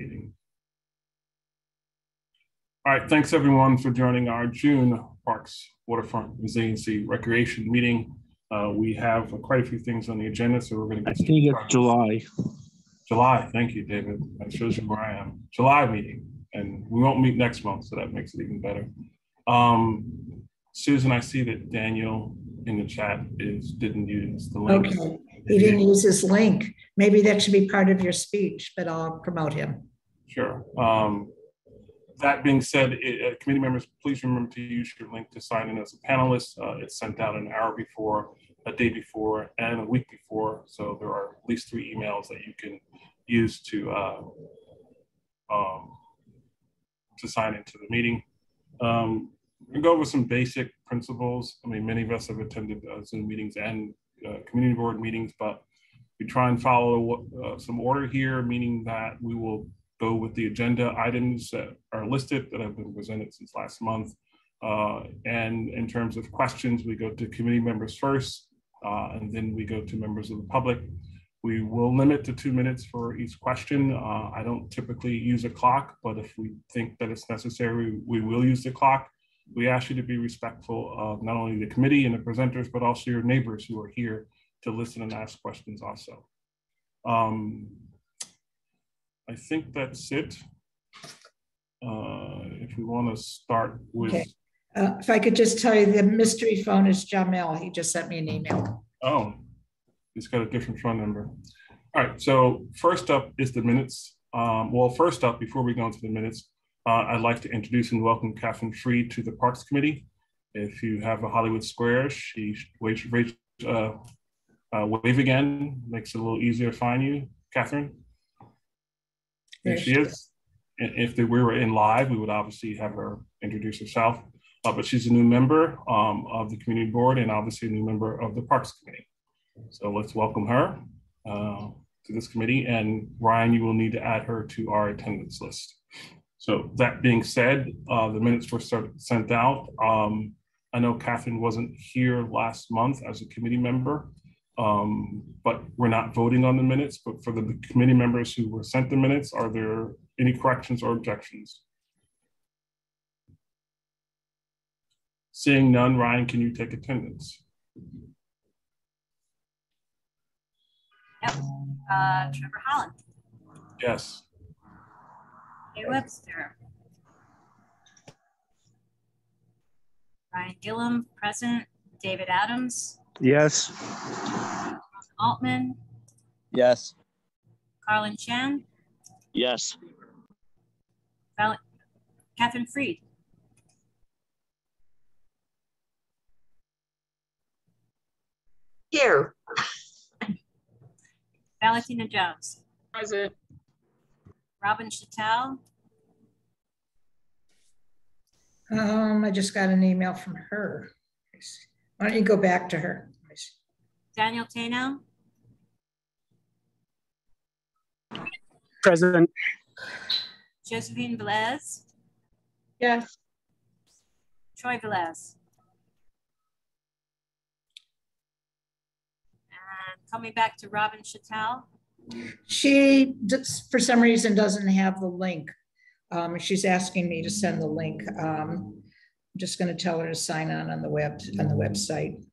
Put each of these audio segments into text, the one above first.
meeting. All right, thanks everyone for joining our June Parks, Waterfront, Resiliency, Recreation meeting. We have quite a few things on the agenda, so we're going to get started. I think it's July. July, thank you, David. That shows you where I am. July meeting, and we won't meet next month, so that makes it even better. Susan, I see that Daniel in the chat didn't use the link. Okay, he didn't use his link. Maybe that should be part of your speech, but I'll promote him. Sure. That being said, committee members, please remember to use your link to sign in as a panelist. It's sent out an hour before, a day before, and a week before. So there are at least 3 emails that you can use to sign into the meeting. We'll go over some basic principles. I mean, many of us have attended Zoom meetings and community board meetings, but we try and follow some order here, meaning that we will go with the agenda items that are listed that have been presented since last month. And in terms of questions, we go to committee members first, and then we go to members of the public. We will limit to 2 minutes for each question. I don't typically use a clock, but if we think that it's necessary, we will use the clock. We ask you to be respectful of not only the committee and the presenters, but also your neighbors who are here to listen and ask questions also. I think that's it. If we want to start with. Okay. If I could just tell you, the mystery phone is Jamel. He just sent me an email. Oh, he's got a different phone number. All right, so first up is the minutes. Well, first up, before we go into the minutes, I'd like to introduce and welcome Catherine Freed to the Parks Committee. If you have a Hollywood Square, she wave again, makes it a little easier to find you, Catherine. There she is. If we were in live, we would obviously have her introduce herself, but she's a new member of the community board and obviously a new member of the Parks Committee. So let's welcome her to this committee, and Ryan, you will need to add her to our attendance list. So that being said, the minutes were sent out. I know Catherine wasn't here last month as a committee member, but we're not voting on the minutes, but for the committee members who were sent the minutes, are there any corrections or objections? Seeing none, Ryan, can you take attendance? Yep. Trevor Holland. Yes. Jay Webster. Ryan Gillum, present. David Adams. Yes. Altman. Yes. Carlin Chan. Yes. Catherine Freed. Here. Valentina Jones. Present. Robin Chattel. I just got an email from her. Why don't you go back to her? Daniel Tano. Present. Josephine Velez. Yes. Troy Velez. And coming back to Robin Chattel. She, for some reason, doesn't have the link. She's asking me to send the link. I'm just going to tell her to sign on the website.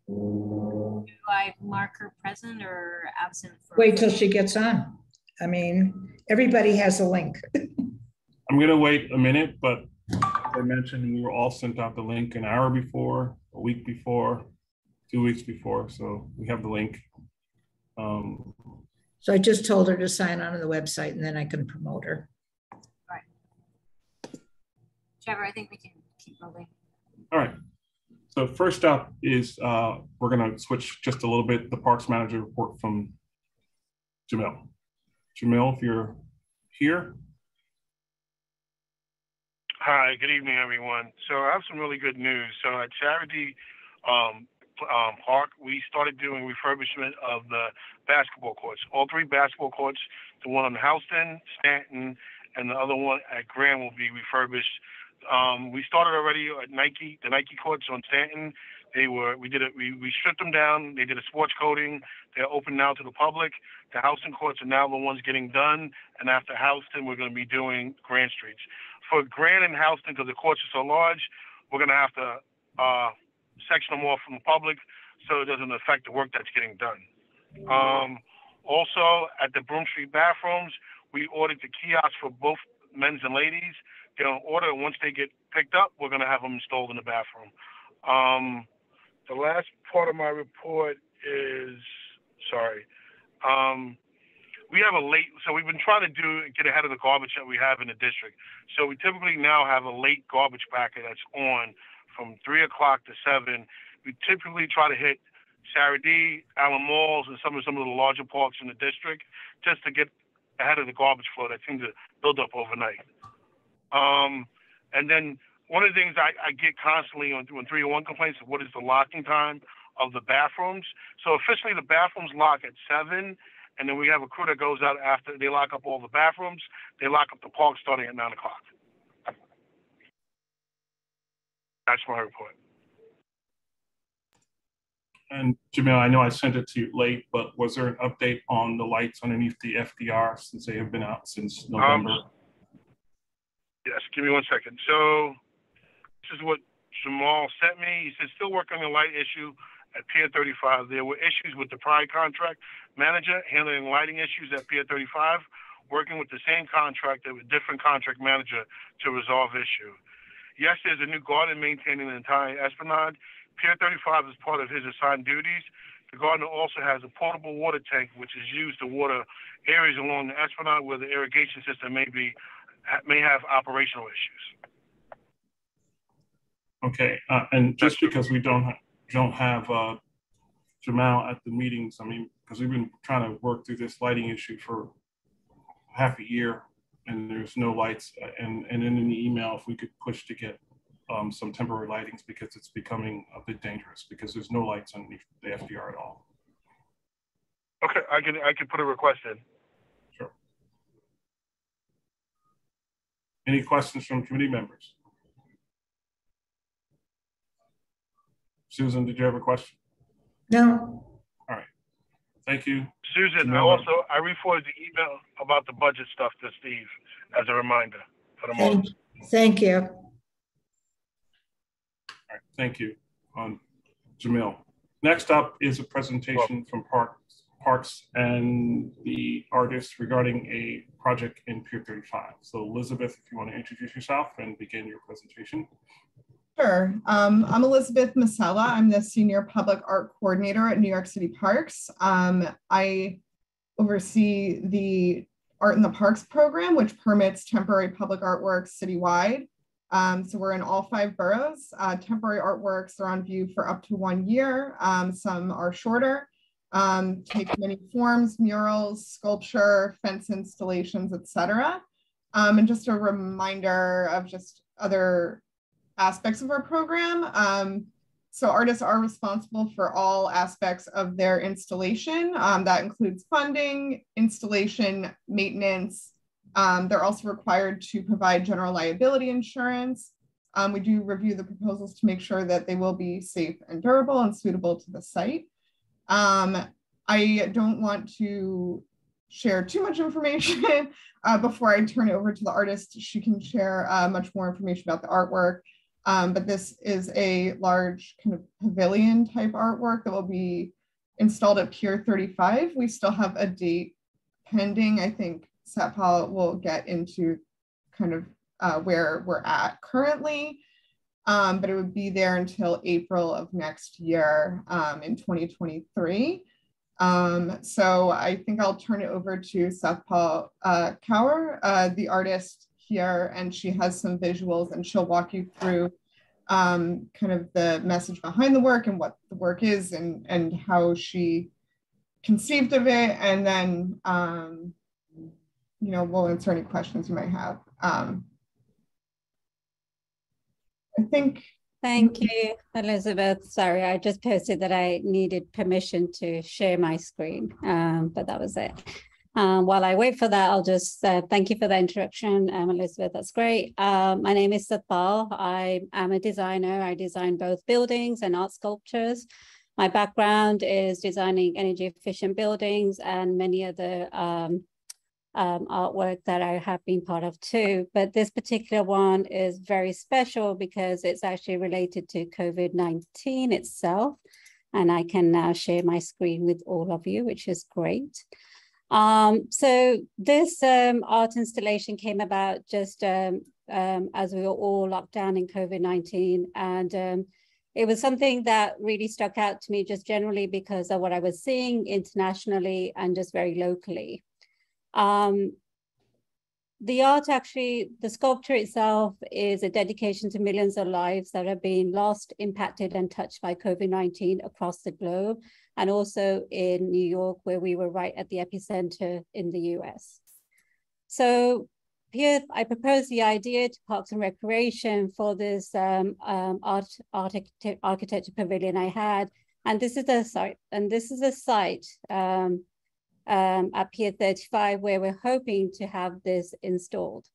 Do I mark her present or absent? Wait till she gets on. I mean, everybody has a link. I'm going to wait a minute, but as I mentioned, we were all sent out the link an hour before, a week before, 2 weeks before, so we have the link. So I just told her to sign on to the website and then I can promote her. All right. Trevor, I think we can keep moving. All right. So first up is we're going to switch just a little bit, the Parks Manager report from Jamil. Jamil, if you're here. Hi, good evening, everyone. So I have some really good news. So at Charity Park, we started doing refurbishment of the basketball courts. All 3 basketball courts, the one on Houston, Stanton, and the other one at Graham will be refurbished We started already at Nike, the Nike courts on Stanton. We stripped them down. They did a sports coating. They're open now to the public. The Houston courts are now the ones getting done. And after Houston, we're going to be doing Grand Streets. For Grand and Houston, because the courts are so large, we're going to have to section them off from the public so it doesn't affect the work that's getting done. Also, at the Broom Street bathrooms, we ordered the kiosks for both men's and ladies. They're on order, and once they get picked up, we're going to have them installed in the bathroom. The last part of my report is, we have a late, so we've been trying to get ahead of the garbage that we have in the district. So we typically now have a late garbage packet that's on from 3 o'clock to 7. We typically try to hit Saturday, Allen Malls, and some of the larger parks in the district just to get ahead of the garbage flow that seems to build up overnight. And then one of the things I get constantly on 301 complaints is what is the locking time of the bathrooms. So officially the bathrooms lock at 7, and then we have a crew that goes out after they lock up all the bathrooms. They lock up the park starting at 9 o'clock. That's my report. And Jamil, I know I sent it to you late, but was there an update on the lights underneath the FDR since they have been out since November? Yes, give me 1 second. So this is what Jamal sent me. He said, still working on the light issue at Pier 35. There were issues with the prior contract manager handling lighting issues at Pier 35, working with the same contractor with different contract manager to resolve issue. Yes, there's a new garden maintaining the entire Esplanade. Pier 35 is part of his assigned duties. The gardener also has a portable water tank, which is used to water areas along the Esplanade where the irrigation system may have operational issues. Okay, and just because we don't have Jamal at the meetings, I mean, because we've been trying to work through this lighting issue for half a year, and there's no lights. And in an email, if we could push to get some temporary lightings, because it's becoming a bit dangerous because there's no lights underneath the FDR at all. Okay, I can put a request in. Sure. Any questions from committee members? Susan, did you have a question? No. All right. Thank you. Susan, I re-forwarded the email about the budget stuff to Steve as a reminder for the month. Thank you. All right. Thank you, Jamil. Next up is a presentation from Parks and the artists regarding a project in Pier 35. So Elizabeth, if you want to introduce yourself and begin your presentation. Sure. I'm Elizabeth Masella. I'm the Senior Public Art Coordinator at New York City Parks. I oversee the Art in the Parks program, which permits temporary public artworks citywide. So we're in all 5 boroughs. Temporary artworks are on view for up to 1 year. Some are shorter, take many forms, murals, sculpture, fence installations, etc. And just a reminder of just other aspects of our program. So artists are responsible for all aspects of their installation. That includes funding, installation, maintenance. They're also required to provide general liability insurance. We do review the proposals to make sure that they will be safe and durable and suitable to the site. I don't want to share too much information before I turn it over to the artist. She can share much more information about the artwork. But this is a large kind of pavilion type artwork that will be installed at Pier 35. We still have a date pending. I think Satpal will get into kind of where we're at currently, but it would be there until April of next year in 2023. So I think I'll turn it over to Satpal Kaur, the artist here, and she has some visuals and she'll walk you through kind of the message behind the work and what the work is and how she conceived of it. And then, you know, we'll answer any questions you might have. I think. Thank you, Elizabeth. Sorry, I just posted that I needed permission to share my screen, but that was it. While I wait for that, I'll just thank you for the introduction, Elizabeth. That's great. My name is Satpal. I am a designer. I design both buildings and art sculptures. My background is designing energy efficient buildings and many other artwork that I have been part of too. But this particular one is very special because it's actually related to COVID-19 itself. And I can now share my screen with all of you, which is great. So this art installation came about just as we were all locked down in COVID-19. And it was something that really stuck out to me just generally because of what I was seeing internationally and just very locally. The art actually, the sculpture itself is a dedication to millions of lives that have been lost, impacted and touched by COVID-19 across the globe, and also in New York, where we were right at the epicenter in the US. So here I proposed the idea to Parks and Recreation for this architecture pavilion I had. And this is the site, at Pier 35, where we're hoping to have this installed.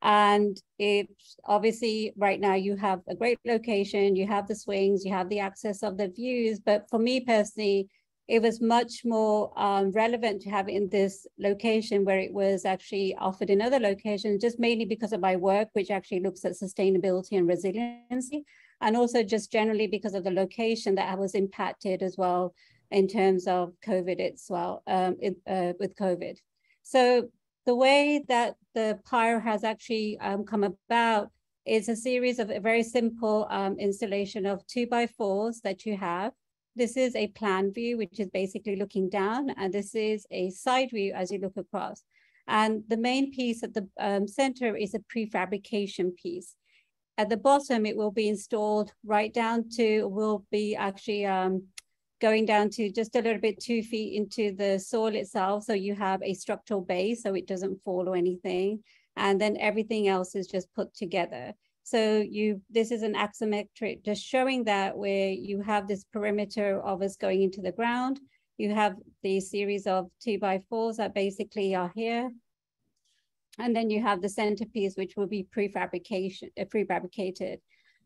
And it's obviously right now you have a great location, you have the swings, you have the access of the views, but for me personally, it was much more relevant to have it in this location where it was actually offered in other locations, just mainly because of my work, which actually looks at sustainability and resiliency, and also just generally because of the location that was impacted as well in terms of COVID as well, with COVID. So the way that the Pier has actually come about is a series of a very simple installation of 2x4s that you have. This is a plan view, which is basically looking down, and this is a side view as you look across. And the main piece at the center is a prefabrication piece. At the bottom, it will be installed right down to, will be actually going down to just a little bit 2 feet into the soil itself. So you have a structural base so it doesn't fall or anything. And then everything else is just put together. So this is an axiometric, just showing that where you have this perimeter of us going into the ground. You have the series of 2x4s that basically are here. And then you have the centerpiece, which will be prefabricated.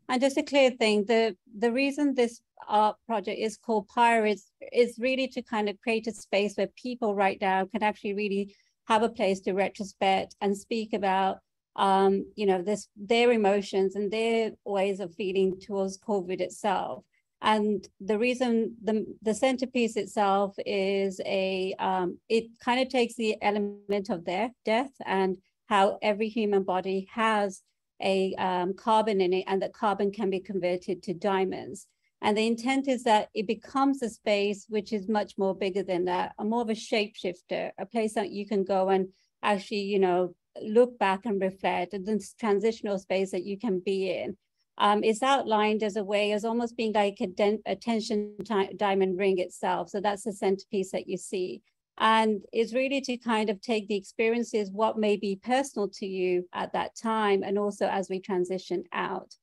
And just a clear thing, the reason this art project is called Pier is really to kind of create a space where people right now can actually really have a place to retrospect and speak about, you know, their emotions and their ways of feeling towards COVID itself. And the reason the centerpiece itself is it kind of takes the element of death and how every human body has a carbon in it, and that carbon can be converted to diamonds. And the intent is that it becomes a space which is much more bigger than that, more of a shapeshifter, a place that you can go and actually, you know, look back and reflect, and this transitional space that you can be in. It's outlined as a way as almost being like a tension diamond ring itself. So that's the centerpiece that you see. And it's really to kind of take the experiences, what may be personal to you at that time, and also as we transition out.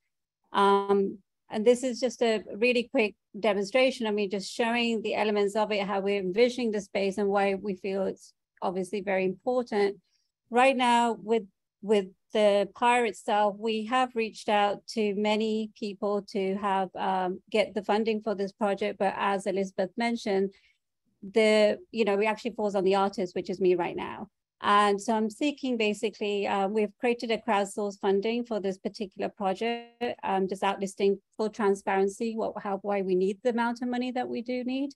And this is just a really quick demonstration. I mean, just showing the elements of it, how we're envisioning the space and why we feel it's obviously very important. Right now, with the Pier itself, we have reached out to many people to have get the funding for this project. But as Elizabeth mentioned, it actually falls on the artist, which is me right now. And so I'm seeking basically, we've created a crowdsourced funding for this particular project, just outlisting full transparency, why we need the amount of money that we do need.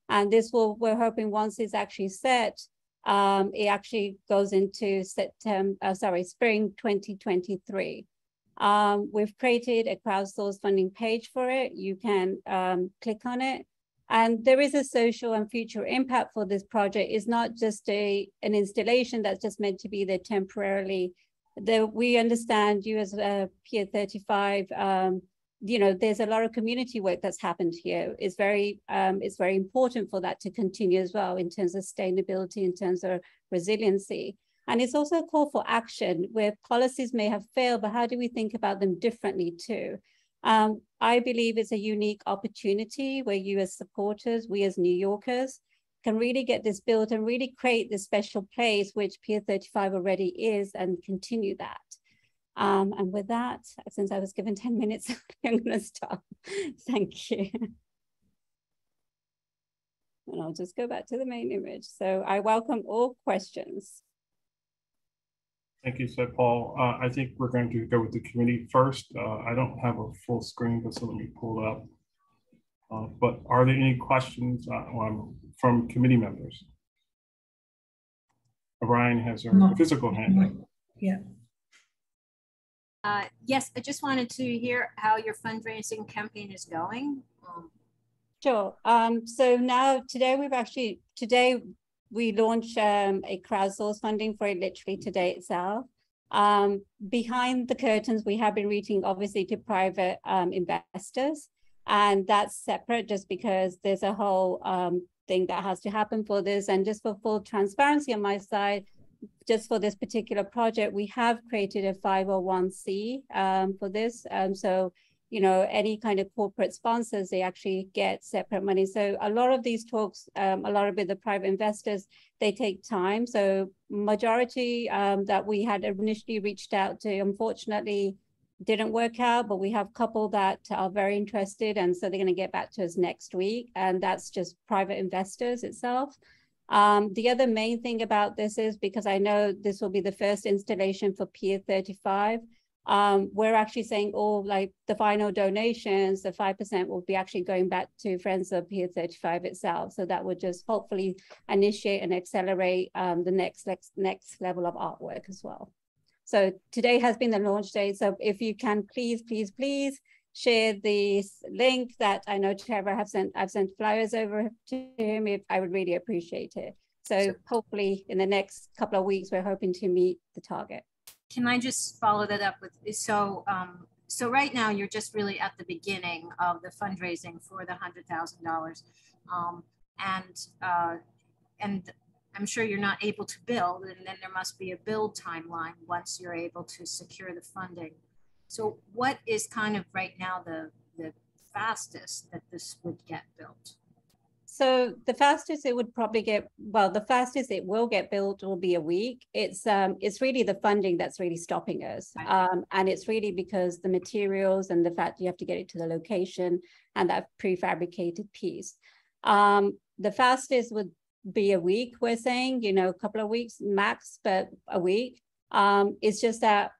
And this we're hoping once it's actually set, it actually goes into spring 2023. We've created a crowdsourced funding page for it. You can click on it. And there is a social and future impact for this project. It's not just an installation that's just meant to be there temporarily. We understand you as Pier 35, there's a lot of community work that's happened here. It's very important for that to continue as well in terms of sustainability, in terms of resiliency. And it's also a call for action where policies may have failed, but how do we think about them differently too? I believe it's a unique opportunity where you as supporters, we as New Yorkers, can really get this built and really create this special place, which Pier 35 already is, and continue that. And with that, since I was given 10 minutes, I'm going to stop. Thank you. And I'll just go back to the main image. So I welcome all questions. Thank you, said Paul. I think we're going to go with the committee first. I don't have a full screen, but so let me pull it up. But are there any questions from committee members? Orion has her physical hand up. Yeah. Yes, I just wanted to hear how your fundraising campaign is going. Sure. So now today we launched a crowdsource funding for it literally today itself. Behind the curtains, we have been reaching obviously to private investors, and that's separate just because there's a whole thing that has to happen for this. And just for full transparency on my side, just for this particular project, we have created a 501c for this. So, you know, any kind of corporate sponsors, they actually get separate money. So a lot of these talks, a lot of it, the private investors, they take time. So majority that we had initially reached out to, unfortunately, didn't work out, but we have a couple that are very interested. And so they're going to get back to us next week. And that's just private investors itself. The other main thing about this is, because I know this will be the first installation for Pier 35, we're actually saying all like the final donations, the 5% will be actually going back to Friends of Pier 35 itself. So that would just hopefully initiate and accelerate the next level of artwork as well. So today has been the launch day. So if you can please share this link that I know Trevor I've sent flyers over to him. I would really appreciate it. So hopefully in the next couple of weeks, we're hoping to meet the target. Can I just follow that up with, so right now you're just really at the beginning of the fundraising for the $100,000. And I'm sure you're not able to build, and then there must be a build timeline once you're able to secure the funding. So what is kind of right now the fastest that this would get built? So the fastest it would probably get, well, the fastest it will get built will be a week. It's really the funding that's really stopping us. And it's really because the materials and the fact you have to get it to the location and that prefabricated piece. The fastest would be a week, we're saying, you know, a couple of weeks max, but a week. It's just that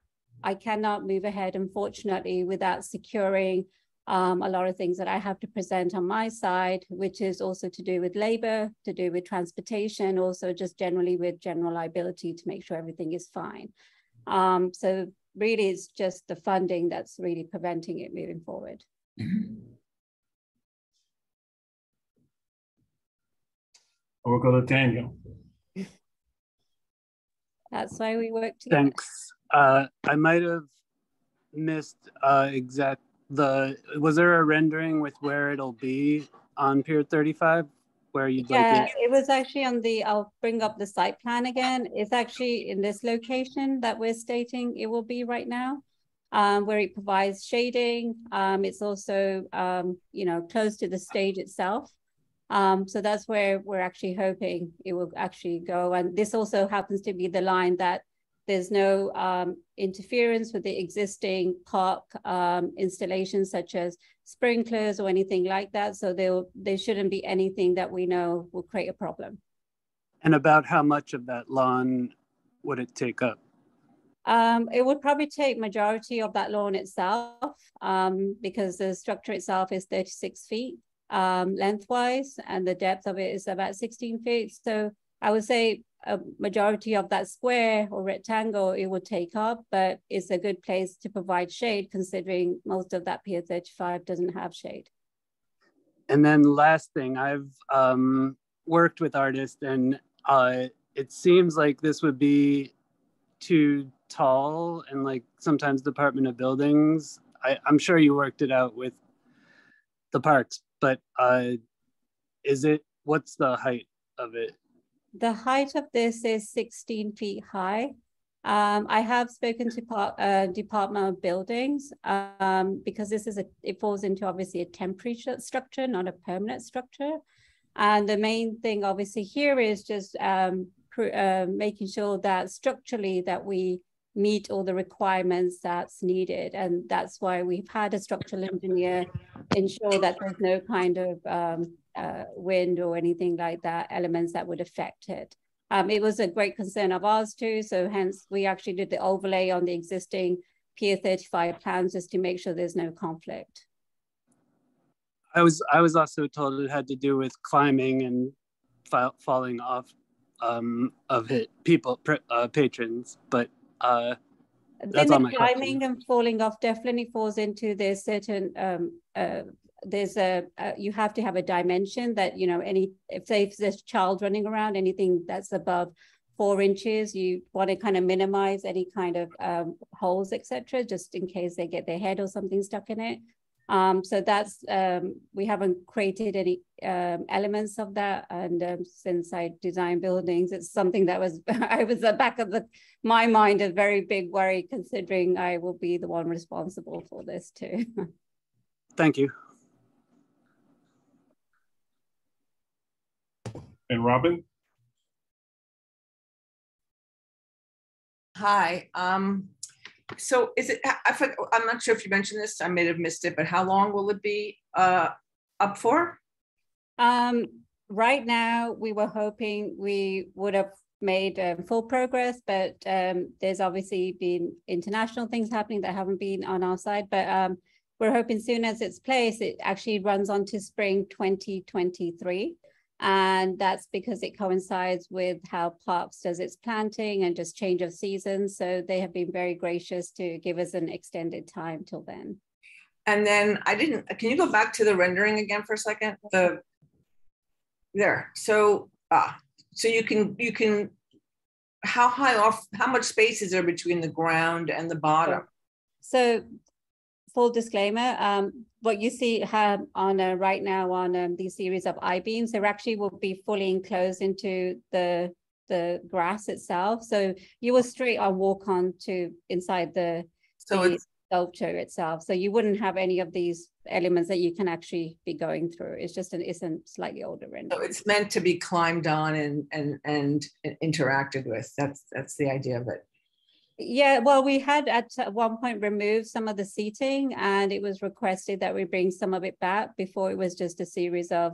I cannot move ahead, unfortunately, without securing a lot of things that I have to present on my side, which is also to do with labor, to do with transportation, also just generally with general liability to make sure everything is fine. So really it's just the funding that's really preventing it moving forward. We'll go to Daniel. That's why we work together. Thanks. I might have missed was there a rendering with where it'll be on Pier 35? Where you'd like it was actually on the, I'll bring up the site plan again. It's actually in this location that we're stating it will be right now, where it provides shading. It's also, you know, close to the stage itself. So that's where we're actually hoping it will actually go. And this also happens to be the line that there's no interference with the existing park installations such as sprinklers or anything like that. So there shouldn't be anything that we know will create a problem. And about how much of that lawn would it take up? It would probably take majority of that lawn itself because the structure itself is 36 feet. Lengthwise, and the depth of it is about 16 feet. So I would say a majority of that square or rectangle it would take up, but it's a good place to provide shade considering most of that Pier 35 doesn't have shade. And then last thing, I've worked with artists and it seems like this would be too tall, and like sometimes Department of Buildings, I'm sure you worked it out with the parks, but what's the height of it? The height of this is 16 feet high. I have spoken to Department of Buildings because it falls into obviously a temporary structure, not a permanent structure. And the main thing obviously here is just making sure that structurally that we meet all the requirements that's needed. And that's why we've had a structural engineer ensure that there's no kind of wind or anything like that, elements that would affect it. It was a great concern of ours too. So hence we actually did the overlay on the existing Pier 35 plans just to make sure there's no conflict. I was also told it had to do with climbing and falling off of it, patrons, but that's all my climbing questions. and falling off definitely falls into this certain there's a you have to have a dimension that, you know, if there's a child running around, anything that's above 4 inches, you want to kind of minimize any kind of holes, etc., just in case they get their head or something stuck in it. So that's we haven't created any elements of that, and since I designed buildings, it's something that was I was at the back of my mind a very big worry, considering I will be the one responsible for this too. Thank you. And Robin? Hi. So is it, I'm not sure if you mentioned this, I may have missed it, but how long will it be up for? Right now, we were hoping we would have made full progress, but there's obviously been international things happening that haven't been on our side, but we're hoping soon as it's placed, it actually runs on to spring 2023. And that's because it coincides with how Parks does its planting and just change of seasons. So they have been very gracious to give us an extended time till then. And then can you go back to the rendering again for a second? There, so you can, how high off, how much space is there between the ground and the bottom? So full disclaimer, what you see on right now on these series of I-beams, there actually will be fully enclosed into the grass itself. So you will straight on walk on to inside the sculpture itself. So you wouldn't have any of these elements that you can actually be going through. It's just it's a slightly older render. So it's meant to be climbed on and interacted with. That's the idea of it. Yeah, well, we had at one point removed some of the seating, and it was requested that we bring some of it back. Before it was just a series of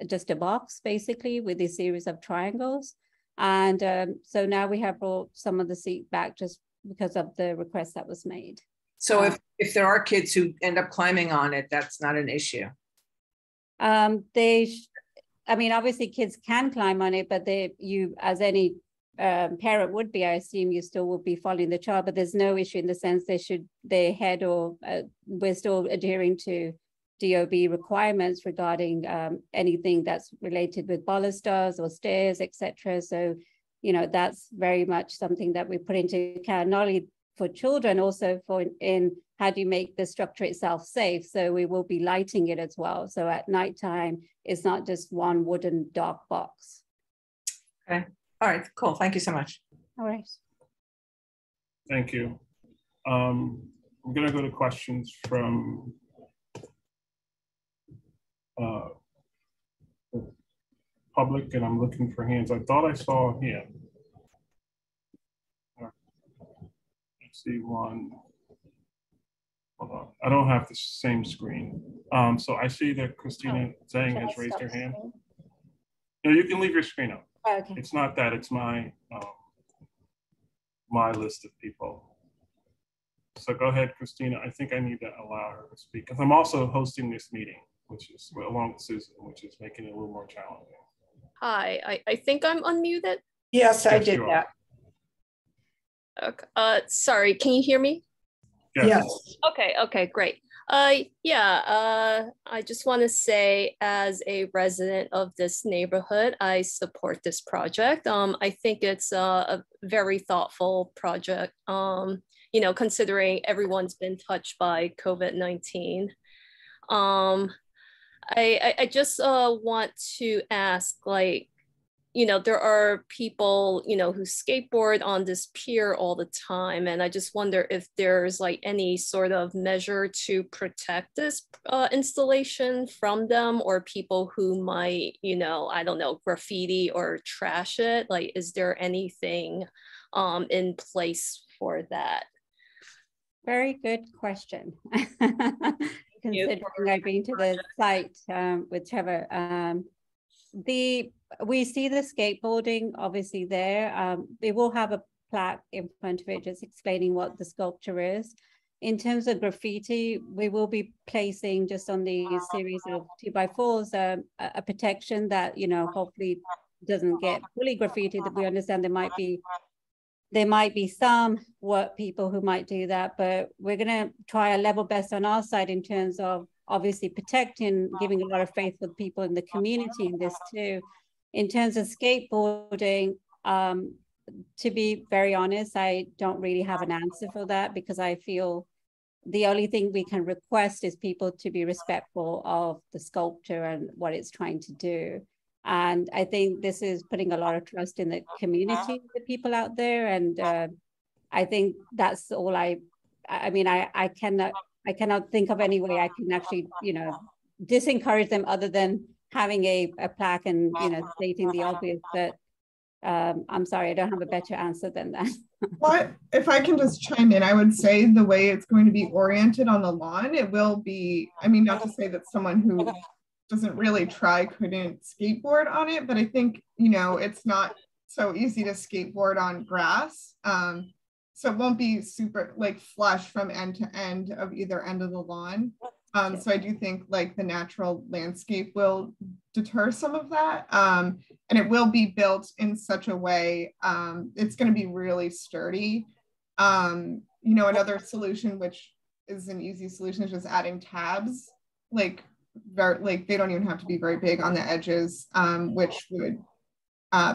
just a box basically with a series of triangles. And so now we have brought some of the seat back just because of the request that was made. So if there are kids who end up climbing on it, that's not an issue. I mean, obviously kids can climb on it, but you as any parent would be, I assume you still will be following the child, but there's no issue in the sense their head or we're still adhering to DOB requirements regarding anything that's related with balusters or stairs, etc. So, you know, that's very much something that we put into account, not only for children, also in how do you make the structure itself safe. So we will be lighting it as well. So at nighttime, it's not just one wooden dark box. Okay. All right, cool. Thank you so much. All right. Thank you. I'm going to go to questions from the public, and I'm looking for hands. I thought I saw a hand. I see one. Hold on. I don't have the same screen. So I see that Christina Zhang has raised her hand. No, you can leave your screen up. Okay. It's not that, it's my my list of people. So go ahead, Christina. I think I need to allow her to speak because I'm also hosting this meeting, which is along with Susan, which is making it a little more challenging. Hi, I think I'm unmuted. Yes, I Yes, did you that. Okay. Sorry, can you hear me? Yes. Okay, great. I just want to say, as a resident of this neighborhood, I support this project. I think it's a very thoughtful project, you know, considering everyone's been touched by COVID-19. I just want to ask, like, you know, there are people, you know, who skateboard on this pier all the time. And I just wonder if there's like any sort of measure to protect this installation from them, or people who might, you know, I don't know, graffiti or trash it. Like, is there anything in place for that? Very good question. Considering I've been to the site with Trevor. We see the skateboarding obviously there. They will have a plaque in front of it just explaining what the sculpture is. In terms of graffiti, we will be placing just on the series of 2x4s a protection that, you know, hopefully doesn't get fully graffitied. That we understand there might be some work people who might do that, but we're going to try a level best on our side in terms of obviously protecting, giving a lot of faith with people in the community in this too. In terms of skateboarding, to be very honest, I don't really have an answer for that, because I feel the only thing we can request is people to be respectful of the sculpture and what it's trying to do. And I think this is putting a lot of trust in the community, the people out there. And I think that's all I mean, I cannot think of any way I can actually, you know, disencourage them other than having a plaque and, you know, stating the obvious. But I'm sorry, I don't have a better answer than that. What if I can just chime in? I would say the way it's going to be oriented on the lawn, it will be, I mean, not to say that someone who doesn't really try couldn't skateboard on it, but I think, you know, it's not so easy to skateboard on grass. So it won't be super like flush from end to end of either end of the lawn. So I do think like the natural landscape will deter some of that. And it will be built in such a way, it's going to be really sturdy. You know, another solution, which is an easy solution, is just adding tabs, like they don't even have to be very big on the edges, which would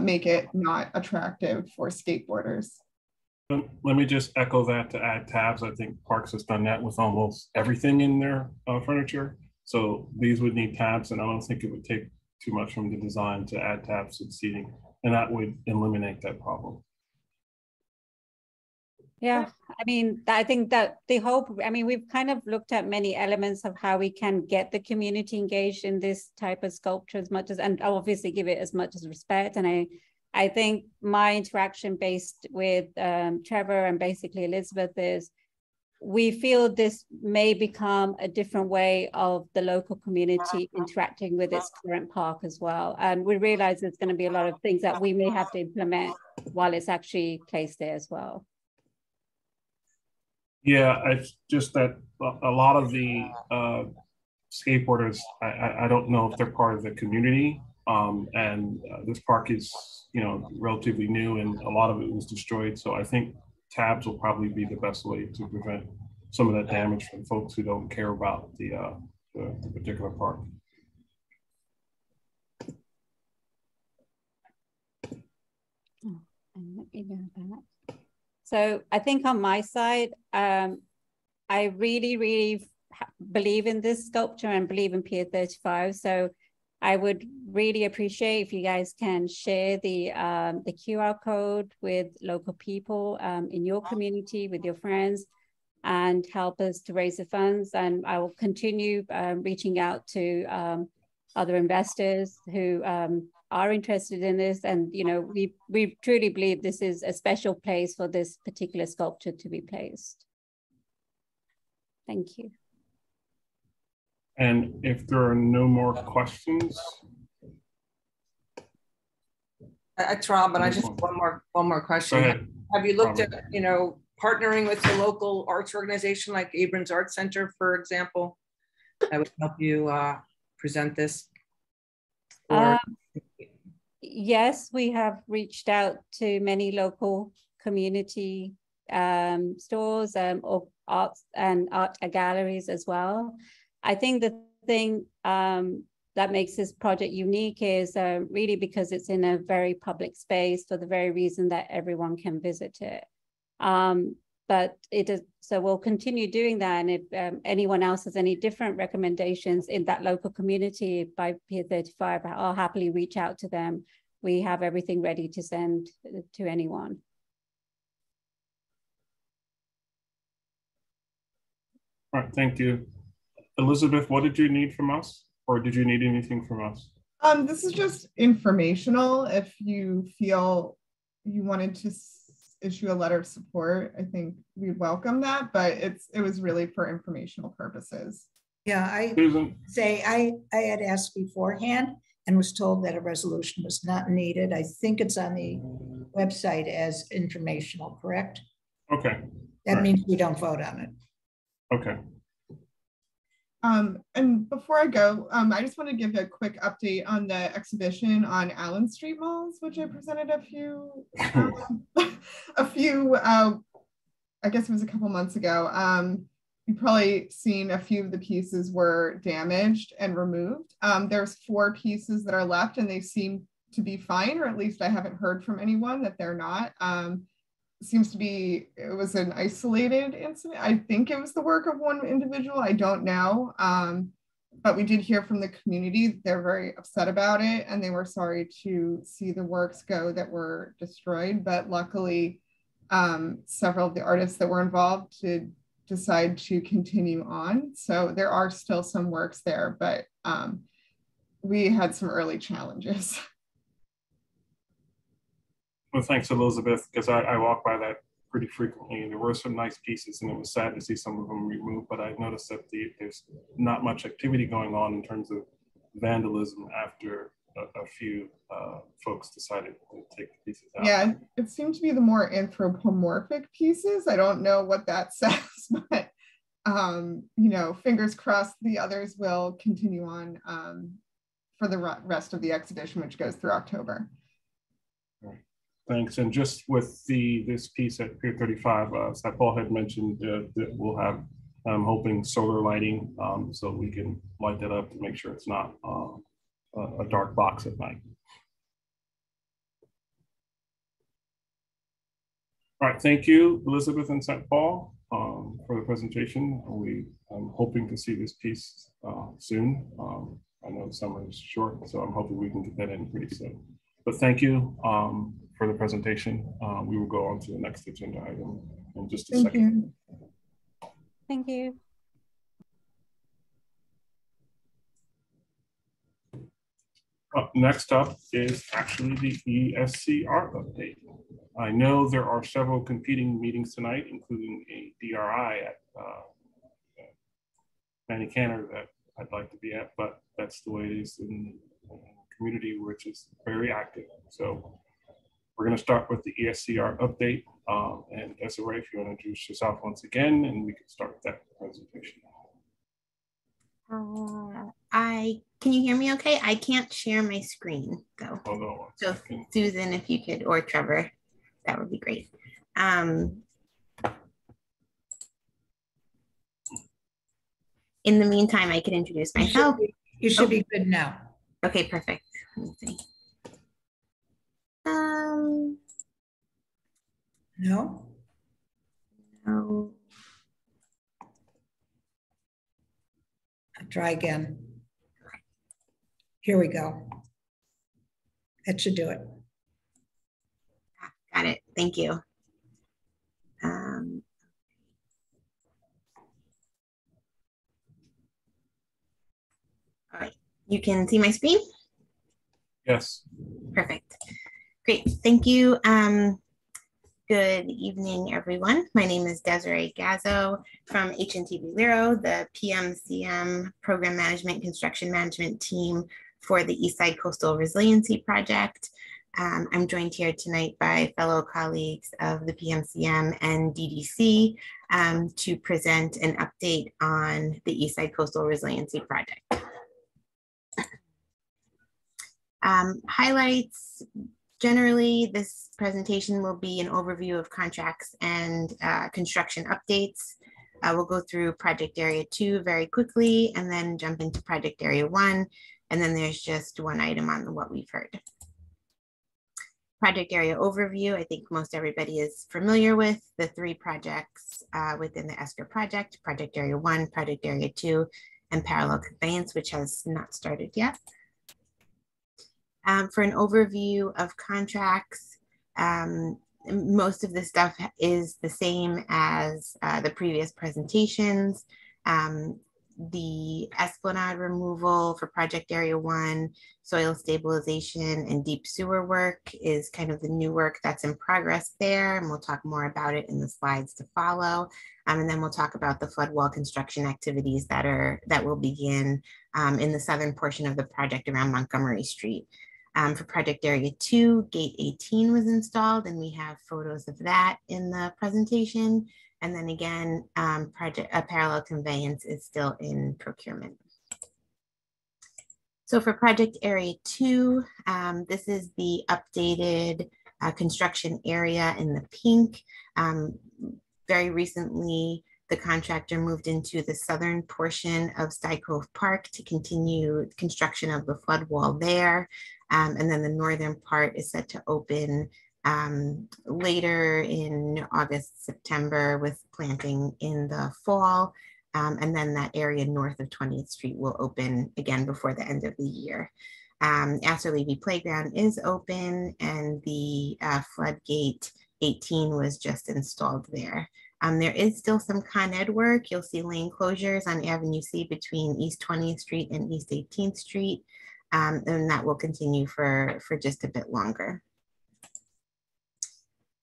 make it not attractive for skateboarders. Let me just echo that to add tabs. I think Parks has done that with almost everything in their furniture. So these would need tabs, and I don't think it would take too much from the design to add tabs to the seating, and that would eliminate that problem. Yeah, I mean, I think that the hope, I mean, we've kind of looked at many elements of how we can get the community engaged in this type of sculpture as much as, and obviously give it as much as respect. And I think my interaction based with Trevor and basically Elizabeth is, we feel this may become a different way of the local community interacting with its current park as well. And we realize there's going to be a lot of things that we may have to implement while it's actually placed there as well. Yeah, it's just that a lot of the skateboarders, I don't know if they're part of the community. And this park is, you know, relatively new, and a lot of it was destroyed. So I think tabs will probably be the best way to prevent some of that damage from folks who don't care about the particular park. Oh, and let me go back. So I think on my side, I really believe in this sculpture and believe in Pier 35. So I would really appreciate if you guys can share the QR code with local people in your community, with your friends, and help us to raise the funds. And I will continue reaching out to other investors who are interested in this. And, you know, we truly believe this is a special place for this particular sculpture to be placed. Thank you. And if there are no more questions. Rob, but I just one more question. Have you looked at, you know, partnering with a local arts organization like Abrams Art Center, for example, that would help you present this? Yes, we have reached out to many local community stores or arts and art galleries as well. I think the thing that makes this project unique is really because it's in a very public space for the very reason that everyone can visit it. But it is, so we'll continue doing that. And if anyone else has any different recommendations in that local community by Pier 35, I'll happily reach out to them. we have everything ready to send to anyone. All right, thank you. Elizabeth, what did you need from us? Or did you need anything from us? This is just informational. If you feel you wanted to issue a letter of support, I think we'd welcome that, but it was really for informational purposes. Yeah, I had asked beforehand and was told that a resolution was not needed. I think it's on the website as informational, correct? Okay. That means we don't vote on it. Okay. And before I go, I just want to give a quick update on the exhibition on Allen Street malls, which I presented a few, I guess it was a couple months ago. You've probably seen a few of the pieces were damaged and removed. There's 4 pieces that are left and they seem to be fine, or at least I haven't heard from anyone that they're not. Seems to be, it was an isolated incident. I think it was the work of one individual. I don't know. But we did hear from the community. They're very upset about it and they were sorry to see the works go that were destroyed. But luckily, several of the artists that were involved did decide to continue on. So there are still some works there, but we had some early challenges. Well, thanks, Elizabeth, because I walk by that pretty frequently, and there were some nice pieces, and it was sad to see some of them removed, but I noticed that there's not much activity going on in terms of vandalism after a few folks decided to take the pieces out. Yeah, it seemed to be the more anthropomorphic pieces. I don't know what that says, but you know, fingers crossed the others will continue on for the rest of the exhibition, which goes through October. Thanks. And just with this piece at Pier 35, as Paul had mentioned, that we'll have, I'm hoping, solar lighting so we can light that up to make sure it's not a dark box at night. All right, thank you, Elizabeth and St. Paul, for the presentation. I'm hoping to see this piece soon. I know summer is short, so I'm hoping we can get that in pretty soon. But thank you for the presentation. We will go on to the next agenda item in just a second. Thank you. Next up is actually the ESCR update. I know there are several competing meetings tonight, including a DRI at Manny Cantor that I'd like to be at, but that's the way it is in the community, which is very active. So we're going to start with the ESCR update. And Desiree, if you want to introduce yourself once again, and we can start that presentation. Can you hear me okay? I can't share my screen though. So Susan, if you could, or Trevor, that would be great. In the meantime, I could introduce myself. You should be good now. Okay, perfect. Let me see. No. No. I'll try again. Here we go. That should do it. Got it. Thank you. All right. You can see my screen? Yes. Perfect. Great. Thank you. Good evening, everyone. My name is Desiree Gazzo from H&T Valero, the PMCM Program Management Construction Management Team for the Eastside Coastal Resiliency Project. I'm joined here tonight by fellow colleagues of the PMCM and DDC to present an update on the Eastside Coastal Resiliency Project. Highlights. Generally, this presentation will be an overview of contracts and construction updates. We'll go through Project Area 2 very quickly and then jump into Project Area 1. And then there's just one item on what we've heard. Project Area Overview, I think most everybody is familiar with the 3 projects within the Esc Art project, Project Area 1, Project Area 2, and Parallel Conveyance, which has not started yet. For an overview of contracts, most of the stuff is the same as the previous presentations. The Esplanade removal for project area 1, soil stabilization and deep sewer work is kind of the new work that's in progress there. And we'll talk more about it in the slides to follow. And then we'll talk about the flood wall construction activities that will begin in the southern portion of the project around Montgomery Street. For project area 2, gate 18 was installed, and we have photos of that in the presentation. And then again, a parallel conveyance is still in procurement. So for project area 2, this is the updated construction area in the pink. Very recently, the contractor moved into the southern portion of Sky Cove Park to continue construction of the flood wall there. And then the northern part is set to open later in August, September, with planting in the fall. And then that area north of 20th Street will open again before the end of the year. Aster Levy Playground is open, and the floodgate 18 was just installed there. There is still some Con Ed work. You'll see lane closures on Avenue C between East 20th Street and East 18th Street. And that will continue for just a bit longer.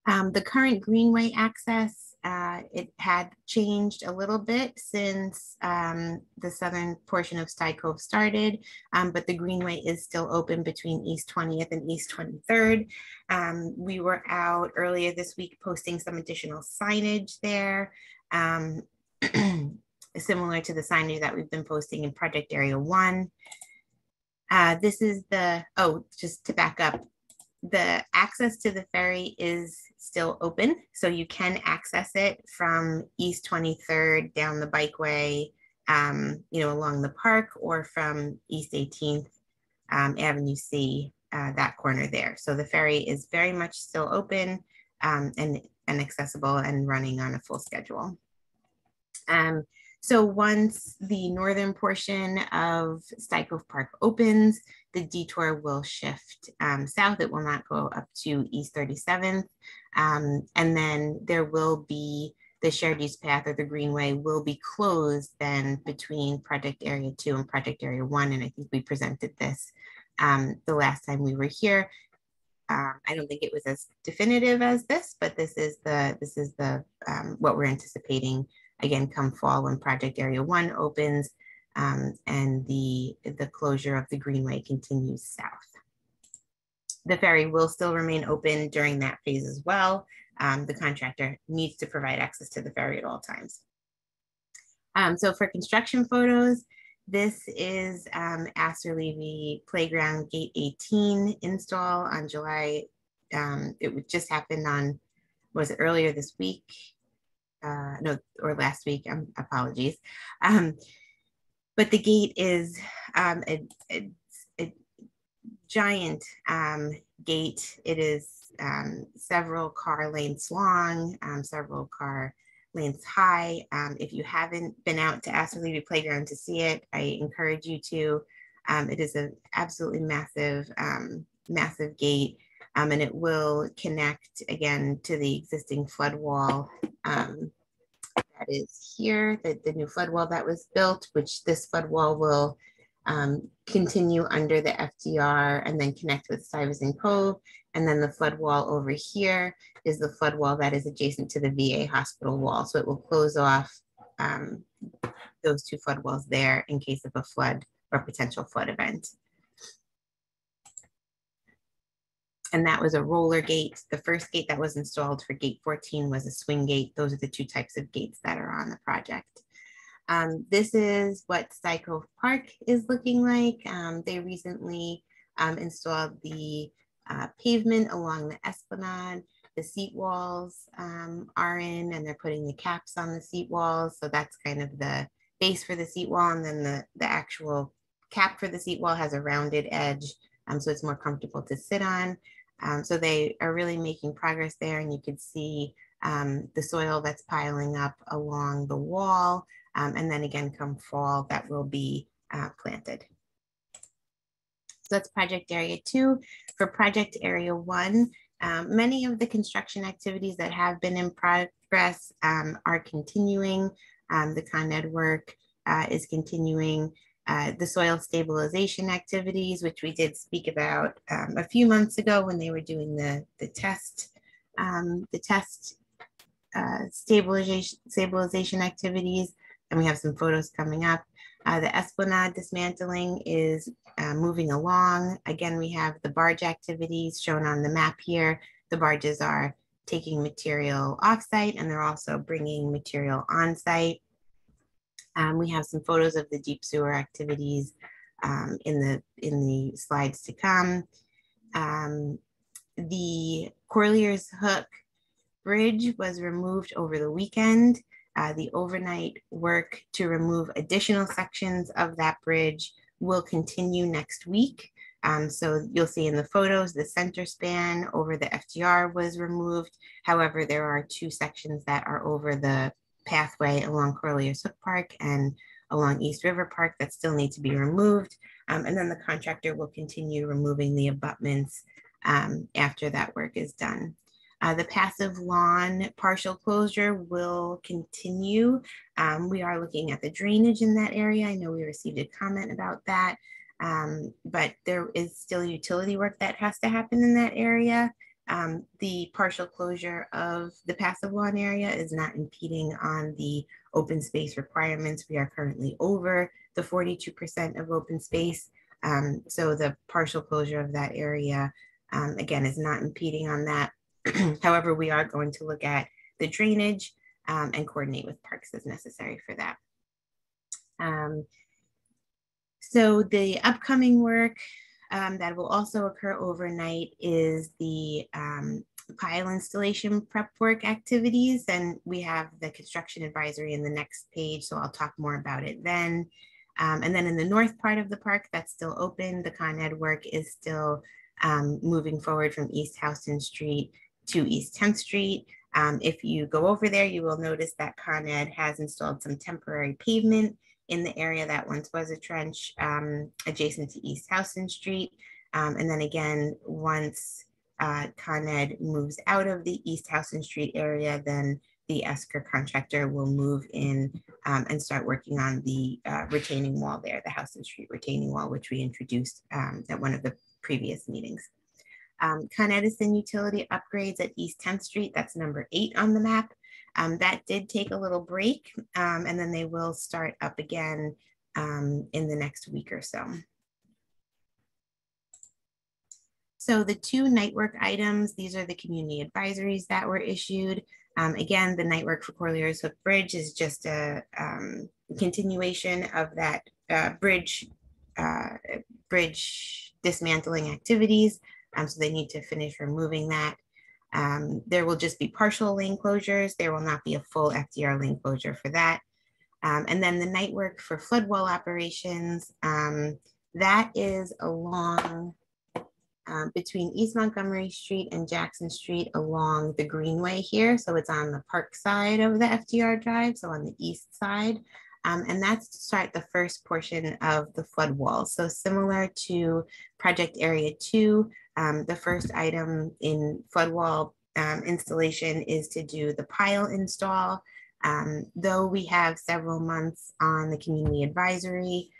The current Greenway access, it had changed a little bit since the southern portion of Sky Cove started, but the Greenway is still open between East 20th and East 23rd. We were out earlier this week posting some additional signage there, similar to the signage that we've been posting in project area 1. This is the, just to back up, the access to the ferry is still open. So you can access it from East 23rd down the bikeway, along the park, or from East 18th Avenue C, that corner there. So the ferry is very much still open and accessible and running on a full schedule. So once the northern portion of Sky Cove Park opens, the detour will shift south. It will not go up to East 37th. And then there will be the shared use path, or the Greenway, will be closed then between project area 2 and project area 1. And I think we presented this the last time we were here. I don't think it was as definitive as this, but this is the what we're anticipating again come fall when project area 1 opens, and the closure of the Greenway continues south. The ferry will still remain open during that phase as well. The contractor needs to provide access to the ferry at all times. So for construction photos, this is Aster Levy Playground Gate 18 install on July. It would just happen on, was it earlier this week? No, or last week, apologies. But the gate is a giant gate. It is several car lengths long, several car lengths high. If you haven't been out to Aster Levy Playground to see it, I encourage you to. It is an absolutely massive, massive gate, and it will connect again to the existing flood wall that is here, the new flood wall that was built, which this flood wall will continue under the FDR and then connect with Stuyvesant Cove. And then the flood wall over here is the flood wall that is adjacent to the VA hospital wall. So it will close off those two flood walls there in case of a flood or potential flood event. And that was a roller gate. The first gate that was installed for gate 14 was a swing gate. Those are the two types of gates that are on the project. This is what Sky Cove Park is looking like. They recently installed the pavement along the Esplanade. The seat walls are in, and they're putting the caps on the seat walls. So that's kind of the base for the seat wall. And then the actual cap for the seat wall has a rounded edge, so it's more comfortable to sit on. So they are really making progress there, and you could see the soil that's piling up along the wall. And then again, come fall, that will be planted. that's project area 2. For project area 1, many of the construction activities that have been in progress are continuing. The Con Ed work is continuing. The soil stabilization activities, which we did speak about a few months ago when they were doing the test stabilization activities, and we have some photos coming up. The Esplanade dismantling is moving along. Again, we have the barge activities shown on the map here. The barges are taking material offsite and they're also bringing material on site. We have some photos of the deep sewer activities in the slides to come. The Corlier's Hook Bridge was removed over the weekend. The overnight work to remove additional sections of that bridge will continue next week. So you'll see in the photos, the center span over the FDR was removed. However, there are 2 sections that are over the pathway along Corlier's Hook Park and along East River Park that still need to be removed. And then the contractor will continue removing the abutments after that work is done. The passive lawn partial closure will continue. We are looking at the drainage in that area. I know we received a comment about that, but there is still utility work that has to happen in that area. The partial closure of the passive lawn area is not impeding on the open space requirements. We are currently over the 42% of open space. So the partial closure of that area, again, is not impeding on that. However, we are going to look at the drainage and coordinate with parks as necessary for that. So the upcoming work that will also occur overnight is the pile installation prep work activities. And we have the construction advisory in the next page, so I'll talk more about it then. And then in the north part of the park that's still open, the Con Ed work is still moving forward from East Houston Street to East 10th Street. If you go over there, you will notice that Con Ed has installed some temporary pavement in the area that once was a trench adjacent to East Houston Street. And then again, once Con Ed moves out of the East Houston Street area, then the Esc Art contractor will move in and start working on the retaining wall there, the Houston Street retaining wall, which we introduced at one of the previous meetings. Con Edison utility upgrades at East 10th Street, that's number 8 on the map. That did take a little break, and then they will start up again in the next week or so. So the 2 night work items, these are the community advisories that were issued. Again, the night work for Corlier's Hook Bridge is just a continuation of that bridge dismantling activities. So they need to finish removing that. There will just be partial lane closures. There will not be a full FDR lane closure for that. And then the night work for flood wall operations, that is along between East Montgomery Street and Jackson Street along the Greenway here. So it's on the park side of the FDR drive, so on the east side. And that's to start the first portion of the flood wall. So similar to project area 2, the first item in flood wall installation is to do the pile install. Though we have several months on the community advisory,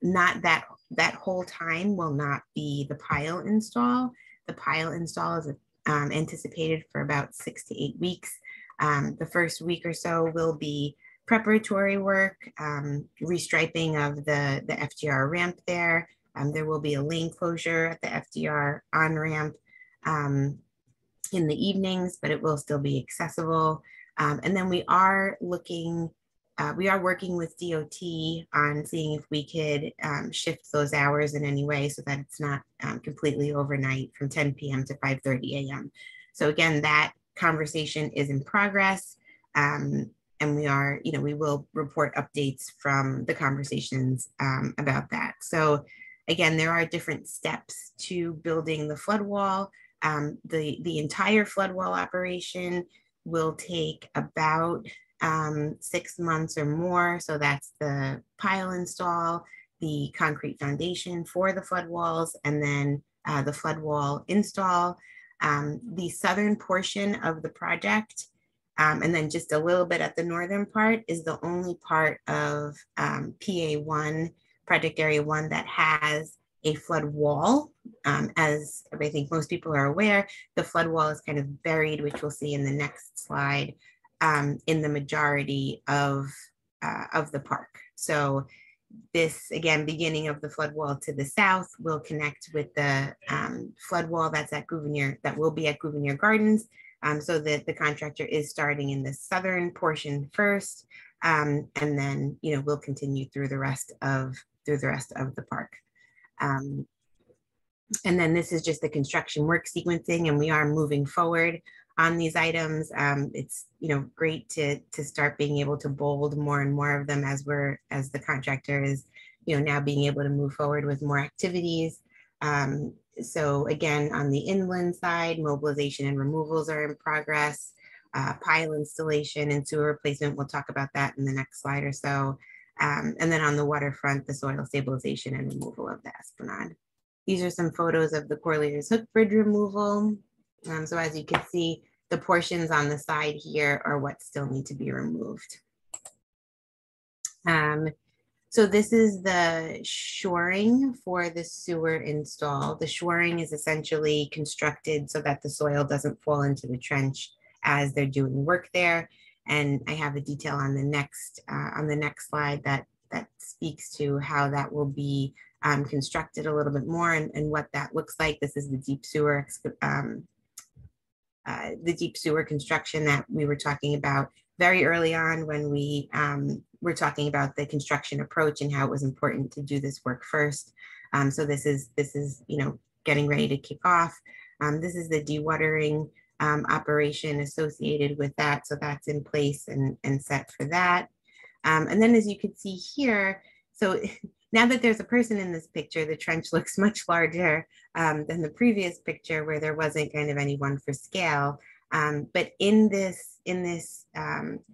not that whole time will not be the pile install. The pile install is anticipated for about 6 to 8 weeks. The first week or so will be preparatory work, restriping of the FDR ramp there. There will be a lane closure at the FDR on-ramp in the evenings, but it will still be accessible. And then we are working with DOT on seeing if we could shift those hours in any way so that it's not completely overnight from 10 p.m. to 5:30 a.m. So again, that conversation is in progress. And we will report updates from the conversations about that. So again, there are different steps to building the flood wall. The entire flood wall operation will take about 6 months or more. So that's the pile install, the concrete foundation for the flood walls, and then the flood wall install. The southern portion of the project, and then just a little bit at the northern part, is the only part of PA1, Project Area 1, that has a flood wall. As I think most people are aware, the flood wall is kind of buried, which we'll see in the next slide, in the majority of the park. So this, again, beginning of the flood wall to the south will connect with the flood wall that's at Gouverneur, that will be at Gouverneur Gardens. So that the contractor is starting in the southern portion first, and then we'll continue through the rest of the park. And then this is just the construction work sequencing, and we are moving forward on these items. It's great to start being able to bold more and more of them as the contractor is now being able to move forward with more activities. So again, on the inland side, mobilization and removals are in progress. Pile installation and sewer replacement, we'll talk about that in the next slide or so. And then on the waterfront, the soil stabilization and removal of the Esplanade. These are some photos of the Corlears Hook Bridge removal. So as you can see, the portions on the side here are what still need to be removed. So this is the shoring for the sewer install. The shoring is essentially constructed so that the soil doesn't fall into the trench as they're doing work there. And I have a detail on the next slide that speaks to how that will be constructed a little bit more and what that looks like. This is the deep sewer construction that we were talking about very early on when we were talking about the construction approach and how it was important to do this work first. So this is getting ready to kick off. This is the dewatering operation associated with that. So that's in place and set for that. And then as you can see here, so now that there's a person in this picture, the trench looks much larger than the previous picture where there wasn't kind of anyone for scale. But in this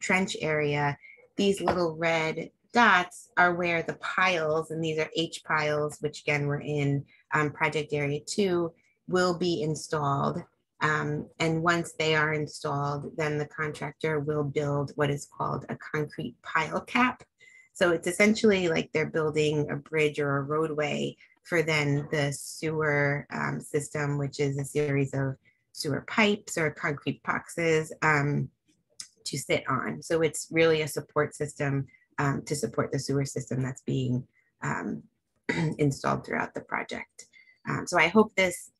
trench area, these little red dots are where the piles, and these are H piles, which again were in Project Area 2, will be installed. And once they are installed, then the contractor will build what is called a concrete pile cap. So it's essentially like they're building a bridge or a roadway for then the sewer system, which is a series of sewer pipes or concrete boxes to sit on. So it's really a support system to support the sewer system that's being installed throughout the project. So I hope this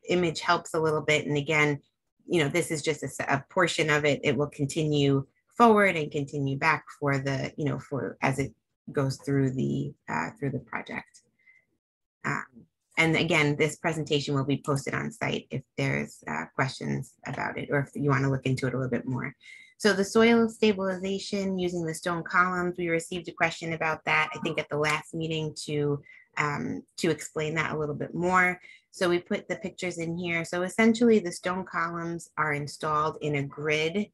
image helps a little bit. And again, this is just a portion of it. It will continue forward and continue back for the, for as it goes through the project. And again, this presentation will be posted on site if there's questions about it, or if you want to look into it a little bit more. So the soil stabilization using the stone columns, we received a question about that, I think at the last meeting, to explain that a little bit more. So we put the pictures in here. So essentially the stone columns are installed in a grid,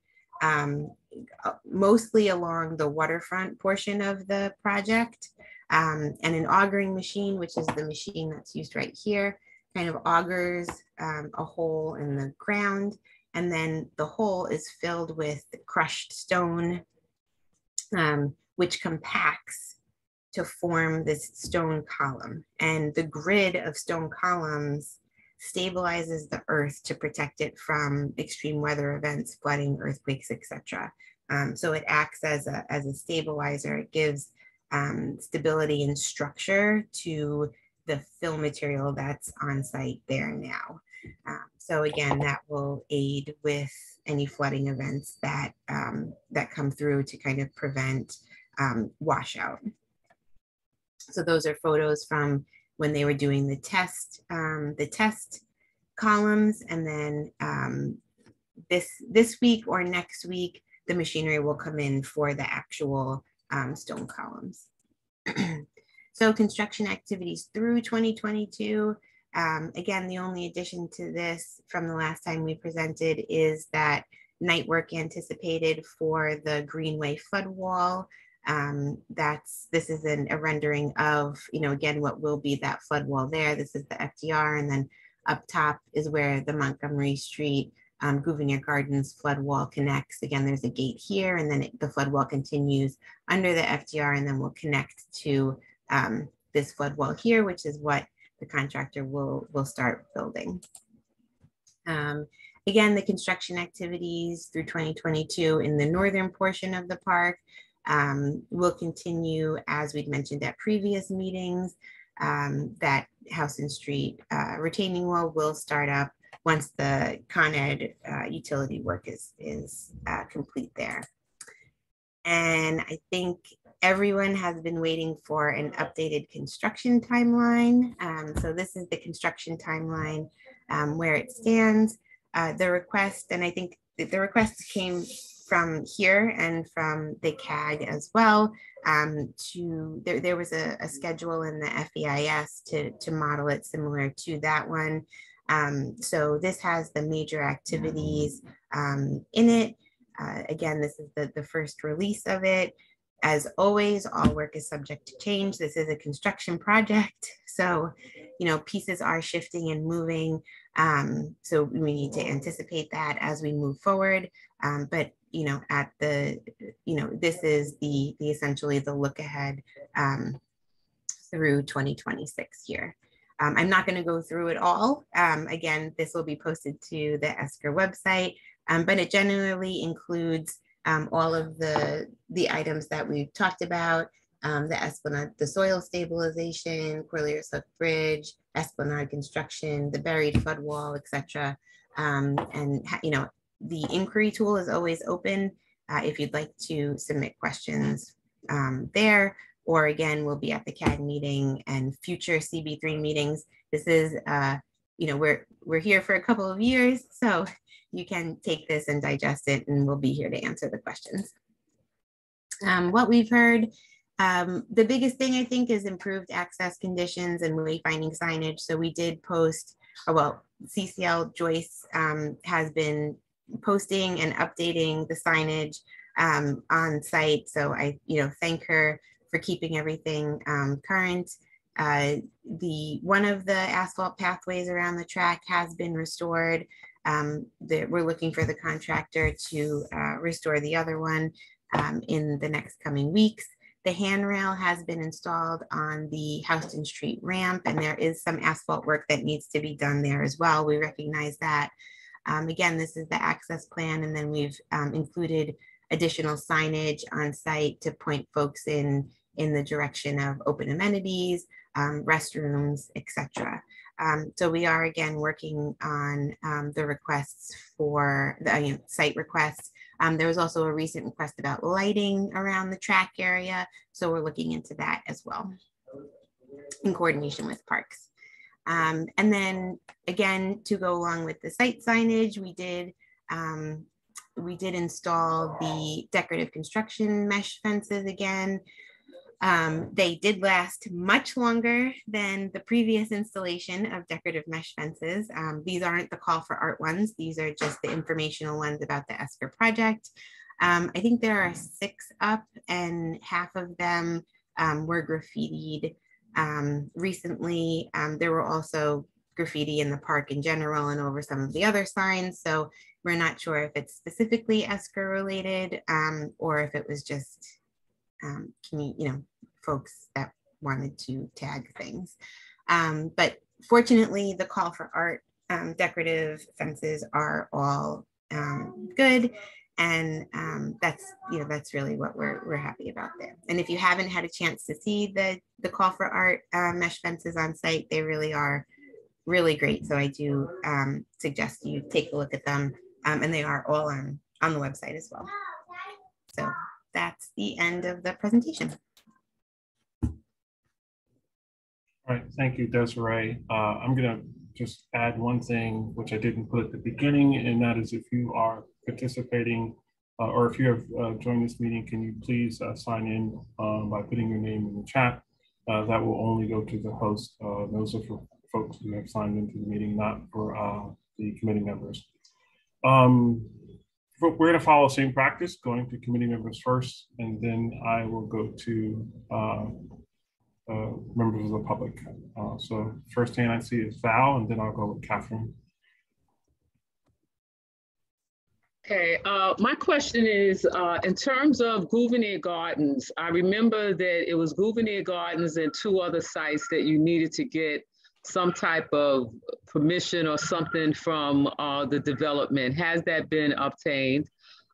mostly along the waterfront portion of the project. And an augering machine, which is the machine that's used right here, kind of augers a hole in the ground. And then the hole is filled with crushed stone, which compacts to form this stone column. And the grid of stone columns stabilizes the earth to protect it from extreme weather events, flooding, earthquakes, etc. So it acts as a stabilizer. It gives stability and structure to the fill material that's on site there now. So again, that will aid with any flooding events that that come through to kind of prevent washout. So those are photos from when they were doing the test columns, and then this week or next week, the machinery will come in for the actual stone columns. So construction activities through 2022. Again, the only addition to this from the last time we presented is that night work anticipated for the Greenway flood wall This is a rendering of, again, what will be that flood wall there. This is the FDR, and then up top is where the Montgomery Street Gouverneur Gardens flood wall connects. Again, there's a gate here, and then the flood wall continues under the FDR, and then will connect to this flood wall here, which is what the contractor will start building. Again, the construction activities through 2022 in the northern portion of the park will continue, as we'd mentioned at previous meetings. That House and Street retaining wall will start up once the Con Ed utility work is complete there. And I think everyone has been waiting for an updated construction timeline. So this is the construction timeline where it stands. The request, and I think the request came from here and from the CAG as well. There was a schedule in the FEIS to model it similar to that one. So this has the major activities in it. Again, this is the first release of it. As always, all work is subject to change. This is a construction project, so pieces are shifting and moving. So we need to anticipate that as we move forward. But this is the essentially the look ahead through 2026 here. I'm not going to go through it all. Again, this will be posted to the ESCR website, but it generally includes all of the items that we've talked about, the Esplanade, the soil stabilization, Corlears Hook Bridge, Esplanade construction, the buried flood wall, etc. And the inquiry tool is always open if you'd like to submit questions there, or again, we'll be at the CAG meeting and future CB3 meetings. This is, we're here for a couple of years, so you can take this and digest it, and we'll be here to answer the questions. What we've heard, the biggest thing I think is improved access conditions and wayfinding signage. So we did post, CCL Joyce has been posting and updating the signage on site. So I, thank her for keeping everything current. One of the asphalt pathways around the track has been restored. We're looking for the contractor to restore the other one in the next coming weeks. The handrail has been installed on the Houston Street ramp, and there is some asphalt work that needs to be done there as well. We recognize that. Again, this is the access plan, and then we've included additional signage on site to point folks in the direction of open amenities, restrooms, etc. So we are again working on the requests for the site requests. There was also a recent request about lighting around the track area. So we're looking into that as well in coordination with parks. And then again, to go along with the site signage, we did install the decorative construction mesh fences again. They did last much longer than the previous installation of decorative mesh fences. These aren't the call for art ones. These are just the informational ones about the ESCR project. I think there are 6 up, and half of them were graffitied. Recently, there were also graffiti in the park in general and over some of the other signs. So we're not sure if it's specifically ESCR related or if it was just folks that wanted to tag things. But fortunately, the call for art decorative fences are all good. And that's really what we're happy about there. And if you haven't had a chance to see the call for art mesh fences on site, they really are really great. So I do suggest you take a look at them. And they are all on the website as well. So that's the end of the presentation. All right, thank you, Desiree. I'm gonna just add one thing, which I didn't put at the beginning, and that is if you are participating or if you have joined this meeting, can you please sign in by putting your name in the chat. That will only go to the host. Those are for folks who have signed into the meeting, not for the committee members. we're going to follow the same practice, going to committee members first, and then I will go to members of the public. So first hand I see is Val, and then I'll go with Catherine. Okay, my question is, in terms of Gouverneur Gardens, I remember that it was Gouverneur Gardens and 2 other sites that you needed to get some type of permission or something from the development. Has that been obtained?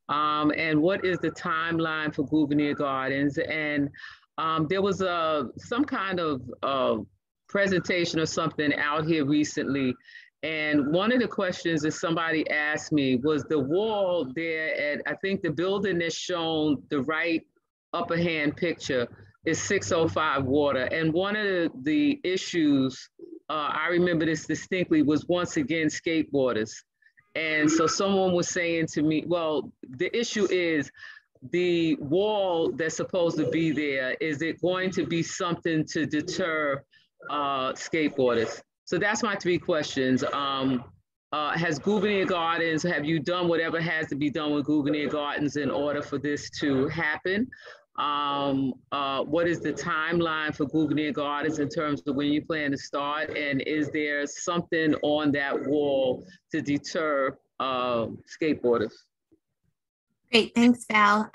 And what is the timeline for Gouverneur Gardens? And there was some kind of presentation or something out here recently. And one of the questions that somebody asked me was the wall there at, I think the building that's shown the right upper hand picture is 605 Water. And one of the issues, I remember this distinctly, was once again skateboarders. And so someone was saying to me, well, the issue is the wall that's supposed to be there, is it going to be something to deter skateboarders? So that's my 3 questions. Has Gouverneur Gardens, have you done whatever has to be done with Gouverneur Gardens in order for this to happen? What is the timeline for Gouverneur Gardens in terms of when you plan to start? And is there something on that wall to deter skateboarders? Great, thanks, Val.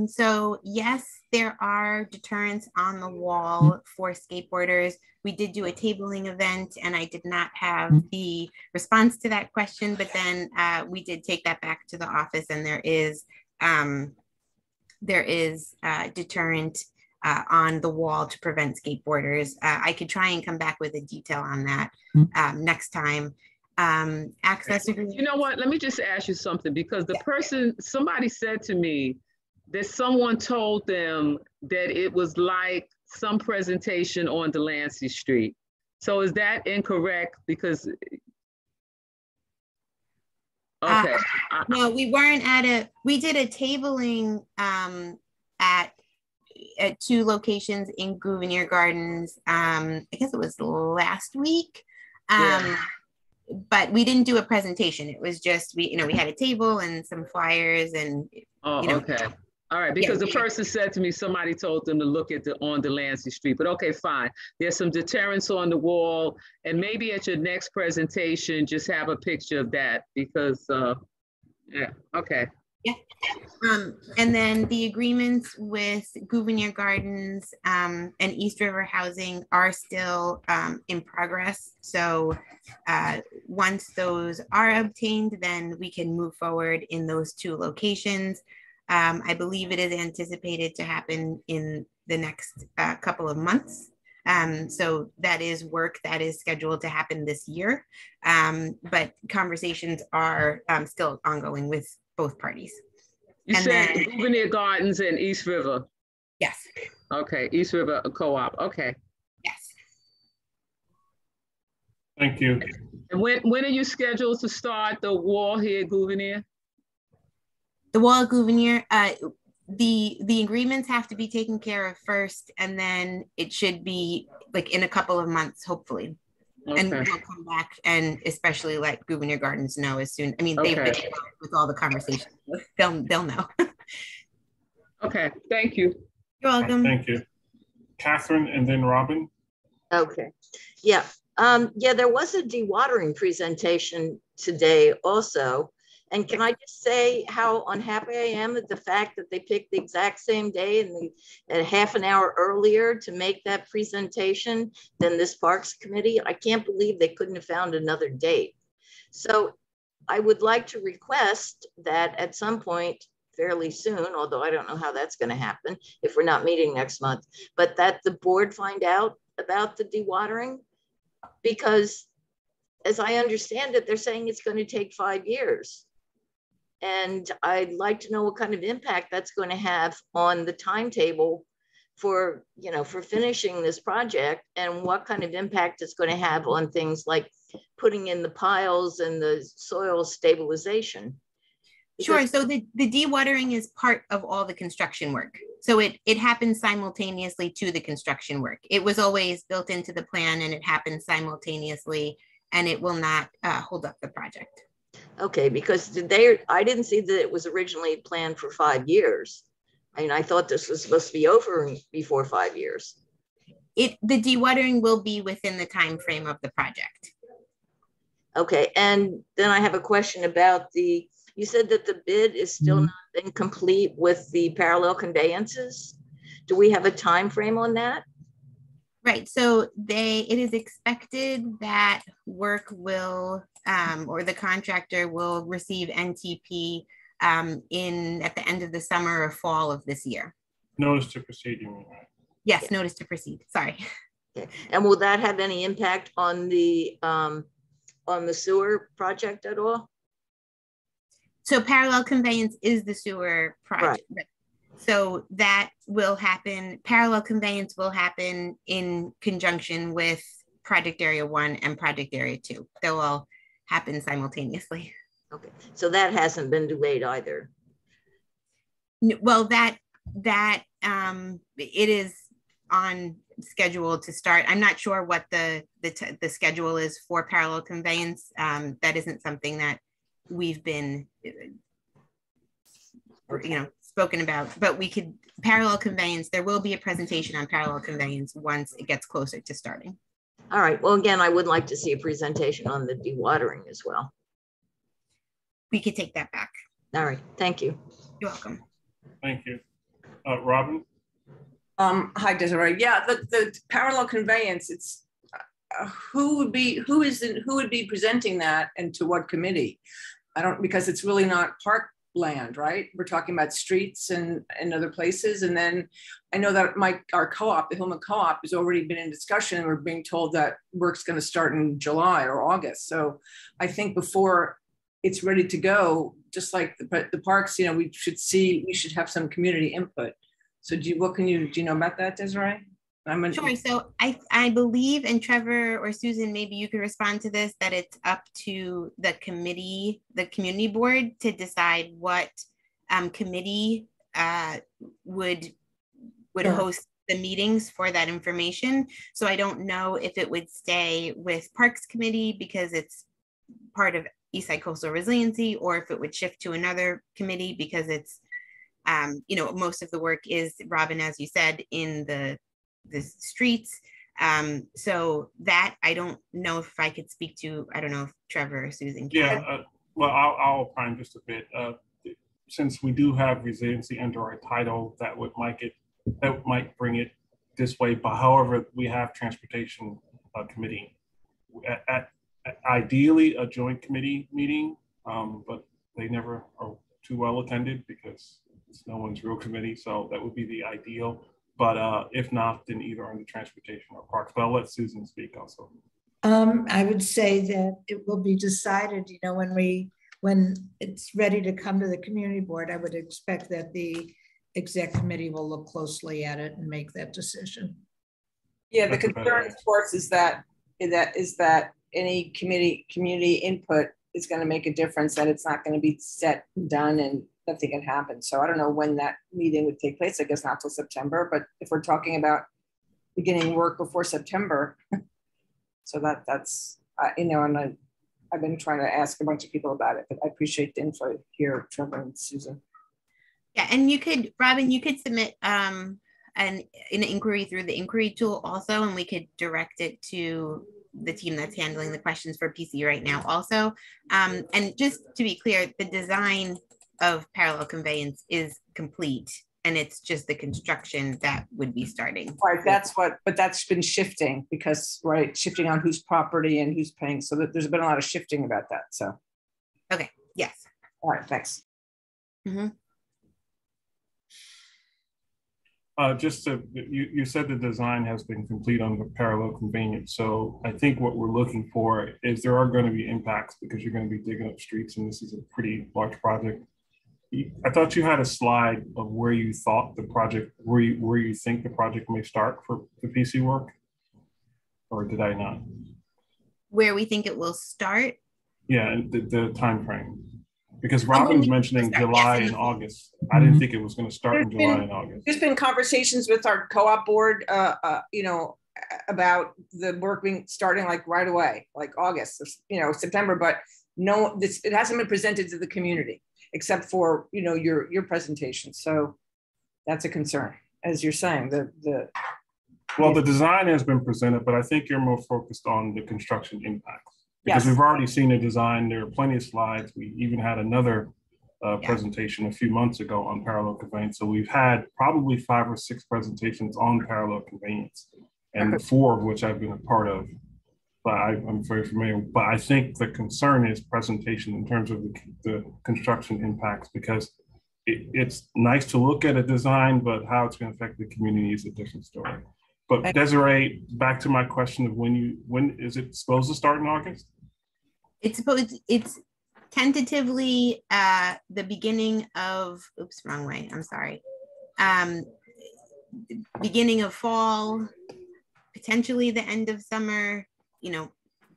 So yes, there are deterrents on the wall for skateboarders. We did do a tabling event and I did not have the response to that question, but then we did take that back to the office, and there is deterrent on the wall to prevent skateboarders. I could try and come back with a detail on that next time. Access agreement. You know what, let me just ask you something, because the person, somebody said to me that someone told them that it was like some presentation on Delancey Street. So is that incorrect? Because, okay. No, we weren't we did a tabling at 2 locations in Gouverneur Gardens. I guess it was last week. But we didn't do a presentation. It was just, we had a table and some flyers and, okay. All right, because the person said to me, somebody told them to look at on Delancey Street, but okay, fine. There's some deterrence on the wall, and maybe at your next presentation, just have a picture of that, because, yeah, okay. Yeah. And then the agreements with Gouverneur Gardens and East River Housing are still in progress. So once those are obtained, then we can move forward in those 2 locations. I believe it is anticipated to happen in the next couple of months. So that is work that is scheduled to happen this year. But conversations are still ongoing with both parties. You said Gouverneur Gardens and East River? Yes. Okay, East River Co-op, okay. Yes. Thank you. And when are you scheduled to start the wall here at Gouverneur? The wall at Gouverneur, the agreements have to be taken care of first, and then it should be like in a couple of months, hopefully. Okay. And we'll come back and especially let Gouverneur Gardens know as soon. I mean, they've been with all the conversations. They'll know. Okay, thank you. You're welcome. Thank you. Catherine and then Robin. Okay, yeah. There was a dewatering presentation today also. And can I just say how unhappy I am at the fact that they picked the exact same day and a half an hour earlier to make that presentation than this Parks Committee? I can't believe they couldn't have found another date. So I would like to request that at some point fairly soon, although I don't know how that's going to happen if we're not meeting next month, but that the board find out about the dewatering, because as I understand it, they're saying it's going to take 5 years. And I'd like to know what kind of impact that's going to have on the timetable for, for finishing this project, and what kind of impact it's going to have on things like putting in the piles and the soil stabilization. Sure. So the dewatering is part of all the construction work. So it happens simultaneously to the construction work. It was always built into the plan, and it happens simultaneously, and it will not hold up the project. Okay, because I didn't see that it was originally planned for 5 years. I mean, I thought this was supposed to be over before 5 years. The dewatering will be within the time frame of the project. Okay, and then I have a question about you said that the bid is still not been complete with the parallel conveyances. Do we have a time frame on that? Right, so it is expected that work will, or the contractor will receive NTP at the end of the summer or fall of this year. Notice to proceed, you mean, right? Yes, notice to proceed, sorry. Okay. And will that have any impact on the sewer project at all? So parallel conveyance is the sewer project. Right. So that will happen, parallel conveyance will happen in conjunction with Project Area 1 and Project Area 2. They'll all happen simultaneously. Okay, so that hasn't been delayed either. Well, that it is on schedule to start. I'm not sure what the schedule is for parallel conveyance. That isn't something that we've been, spoken about, but we could parallel conveyance. There will be a presentation on parallel conveyance once it gets closer to starting. All right. Well, again, I would like to see a presentation on the dewatering as well. We could take that back. All right. Thank you. You're welcome. Thank you. Robin? Hi, Desiree. Yeah, the parallel conveyance, it's who would be presenting that and to what committee? Because it's really not park land, right? We're talking about streets and other places. And then I know that our co-op, the Hillman Co-op, has already been in discussion. We're being told that work's going to start in July or August. So I think before it's ready to go, just like the parks, we should have some community input. So do you know about that, Desiree? Sure. So I believe, and Trevor or Susan, maybe you could respond to this, that it's up to the committee, the community board, to decide what committee would host the meetings for that information. So I don't know if it would stay with Parks Committee because it's part of Eastside Coastal Resiliency, or if it would shift to another committee because it's, most of the work is, Robin, as you said, in the streets. So that I don't know if I could speak to. I don't know if Trevor or Susan can. Yeah, well, I'll opine just a bit. Since we do have resiliency under our title, that might bring it this way. But however, we have transportation committee. Ideally, a joint committee meeting, but they never are too well attended because it's no one's real committee. So that would be the ideal. But if not, then either on the transportation or parks. But I'll let Susan speak also. I would say that it will be decided, when it's ready to come to the community board. I would expect that the exec committee will look closely at it and make that decision. Yeah, the concern, of course, is that any community input is going to make a difference, that it's not going to be set and done and nothing can happen. So I don't know when that meeting would take place. I guess not till September, but if we're talking about beginning work before September, so that's, and I've been trying to ask a bunch of people about it, but I appreciate the info here, Trevor and Susan. Yeah, and Robin, you could submit an inquiry through the inquiry tool also, and we could direct it to the team that's handling the questions for PC right now also. And just to be clear, the design of parallel conveyance is complete, and it's just the construction that would be starting. Right, but that's been shifting because, shifting on whose property and who's paying. So that there's been a lot of shifting about that, so. Okay, yes. All right, thanks. Mm-hmm. You said the design has been complete on the parallel conveyance. So I think what we're looking for is there are going to be impacts because you're going to be digging up streets, and this is a pretty large project. I thought you had a slide of where you thought the project, where you think the project may start for the PC work, or did I not? Where we think it will start? Yeah, the time frame. Because Robin's mentioning July and August. I didn't think it was going to start in July and August. There's been conversations with our co-op board, about the work being starting like right away, like August, September. But no, it hasn't been presented to the community except for, you know, your presentation. So that's a concern, as you're saying. Well, the design has been presented, but I think you're more focused on the construction impacts because we've already seen the design. There are plenty of slides. We even had another presentation a few months ago on parallel conveyance. So we've had probably 5 or 6 presentations on parallel conveyance, and 4 of which I've been a part of. But I'm very familiar. But I think the concern is presentation in terms of the construction impacts, because it's nice to look at a design, but how it's going to affect the community is a different story. But Desiree, back to my question of when is it supposed to start in August? It's tentatively the beginning of, oops, wrong way, I'm sorry. Beginning of fall, potentially the end of summer. You know,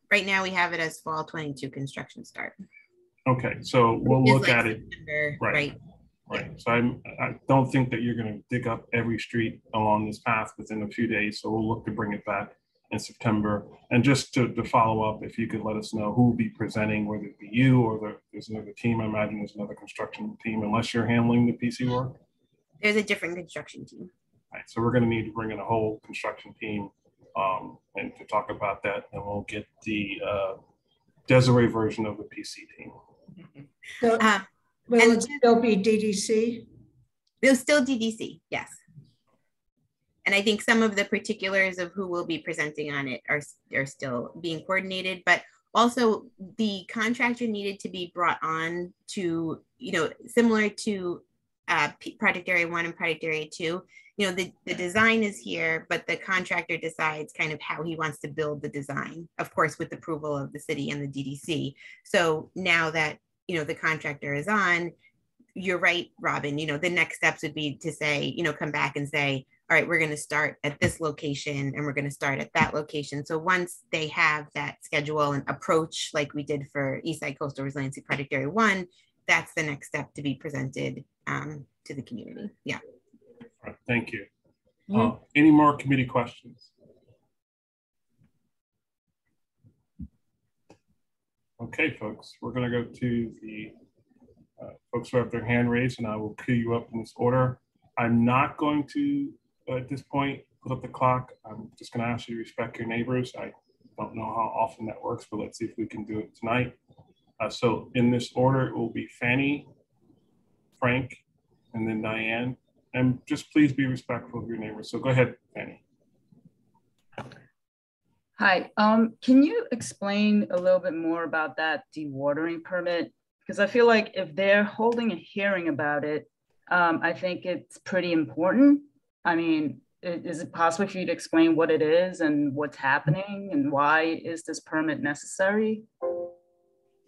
right now we have it as fall 22 construction start. Okay, so we'll look at it. Right. So I don't think that you're going to dig up every street along this path within a few days. So we'll look to bring it back in September. And just to follow up, if you could let us know who will be presenting, whether it be you or there's another team. I imagine there's another construction team, unless you're handling the PC work. There's a different construction team. All right, so we're going to need to bring in a whole construction team and to talk about that, and we'll get the Desiree version of the PC team. So, will it still be DDC? It'll still DDC, yes. And I think some of the particulars of who will be presenting on it are still being coordinated, but also the contractor needed to be brought on to, you know, similar to Project Area 1 and Project Area 2, you know, the design is here, but the contractor decides kind of how he wants to build the design, of course, with approval of the city and the DDC. So now that, you know, the contractor is on, you're right, Robin, you know, the next steps would be to say, you know, come back and say, all right, we're going to start at this location and we're going to start at that location. So once they have that schedule and approach, like we did for Eastside Coastal Resiliency Project Area 1, that's the next step to be presented to the community. Yeah. All right, thank you. Any more committee questions? Okay, folks, we're going to go to the folks who have their hand raised, and I will cue you up in this order. I'm not going to, at this point, put up the clock. I'm just going to ask you to respect your neighbors. I don't know how often that works, but let's see if we can do it tonight. So in this order, it will be Fanny, Frank, and then Diane. And just please be respectful of your neighbors. So go ahead, Fanny. Hi, can you explain a little bit more about that dewatering permit? Because I feel like if they're holding a hearing about it, I think it's pretty important. I mean, is it possible for you to explain what it is and what's happening and why is this permit necessary?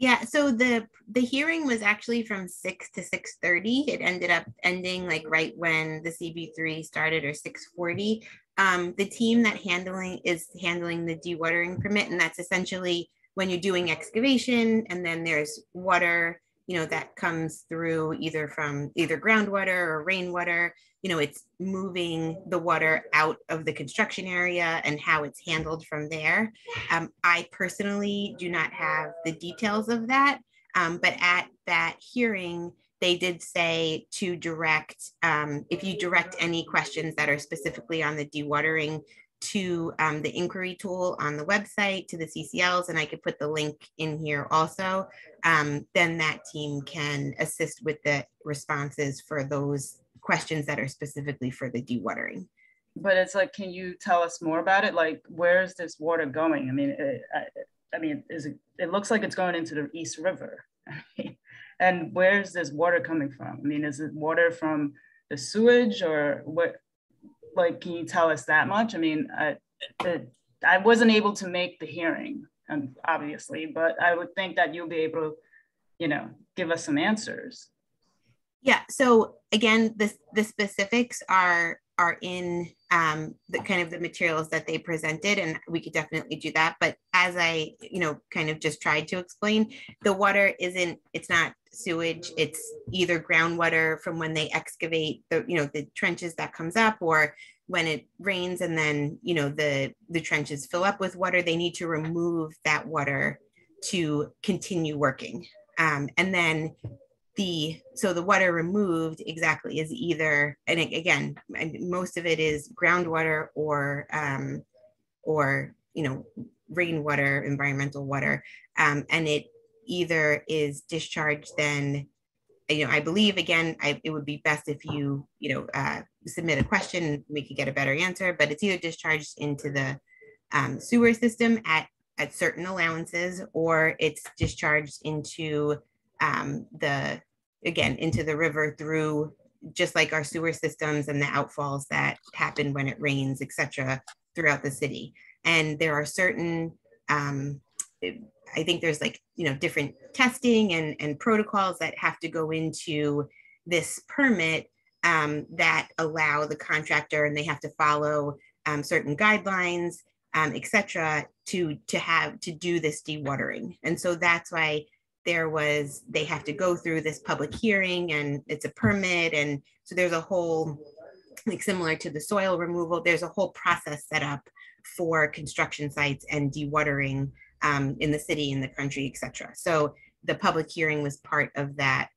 Yeah, so the hearing was actually from 6 to 6:30. It ended up ending like right when the CB3 started, or 6:40. The team that is handling the dewatering permit, and that's essentially when you're doing excavation and then there's water, you know, that comes through either from groundwater or rainwater, you know, it's moving the water out of the construction area and how it's handled from there. I personally do not have the details of that, but at that hearing, they did say to direct, if you direct any questions that are specifically on the dewatering to the inquiry tool on the website, to the CCLs, and I could put the link in here also, then that team can assist with the responses for those questions that are specifically for the dewatering. But it's like, can you tell us more about it? Like, where's this water going? I mean, it looks like it's going into the East River. And where's this water coming from? I mean, is it water from the sewage or what? Like, can you tell us that much? I mean, I wasn't able to make the hearing, obviously, but I would think that you'll be able to, you know, give us some answers. Yeah, so again, the specifics are in the kind of the materials that they presented, and we could definitely do that. But as I, you know, kind of just tried to explain, the water it's not sewage, it's either groundwater from when they excavate the trenches that comes up, or when it rains and then, you know, the trenches fill up with water, they need to remove that water to continue working. And then the water removed exactly is either, and again, most of it is groundwater or rainwater, environmental water, and it either is discharged then, I believe, again, it would be best if you, submit a question, we could get a better answer, but it's either discharged into the sewer system at certain allowances, or it's discharged into into the river through, just like our sewer systems and the outfalls that happen when it rains, etc., throughout the city. And there are certain, I think there's different testing and protocols that have to go into this permit that allow the contractor, and they have to follow certain guidelines, etc., to do this dewatering. And so that's why they have to go through this public hearing, and it's a permit. And so there's a whole, similar to the soil removal, there's a whole process set up for construction sites and dewatering in the city, in the country, etc. So the public hearing was part of that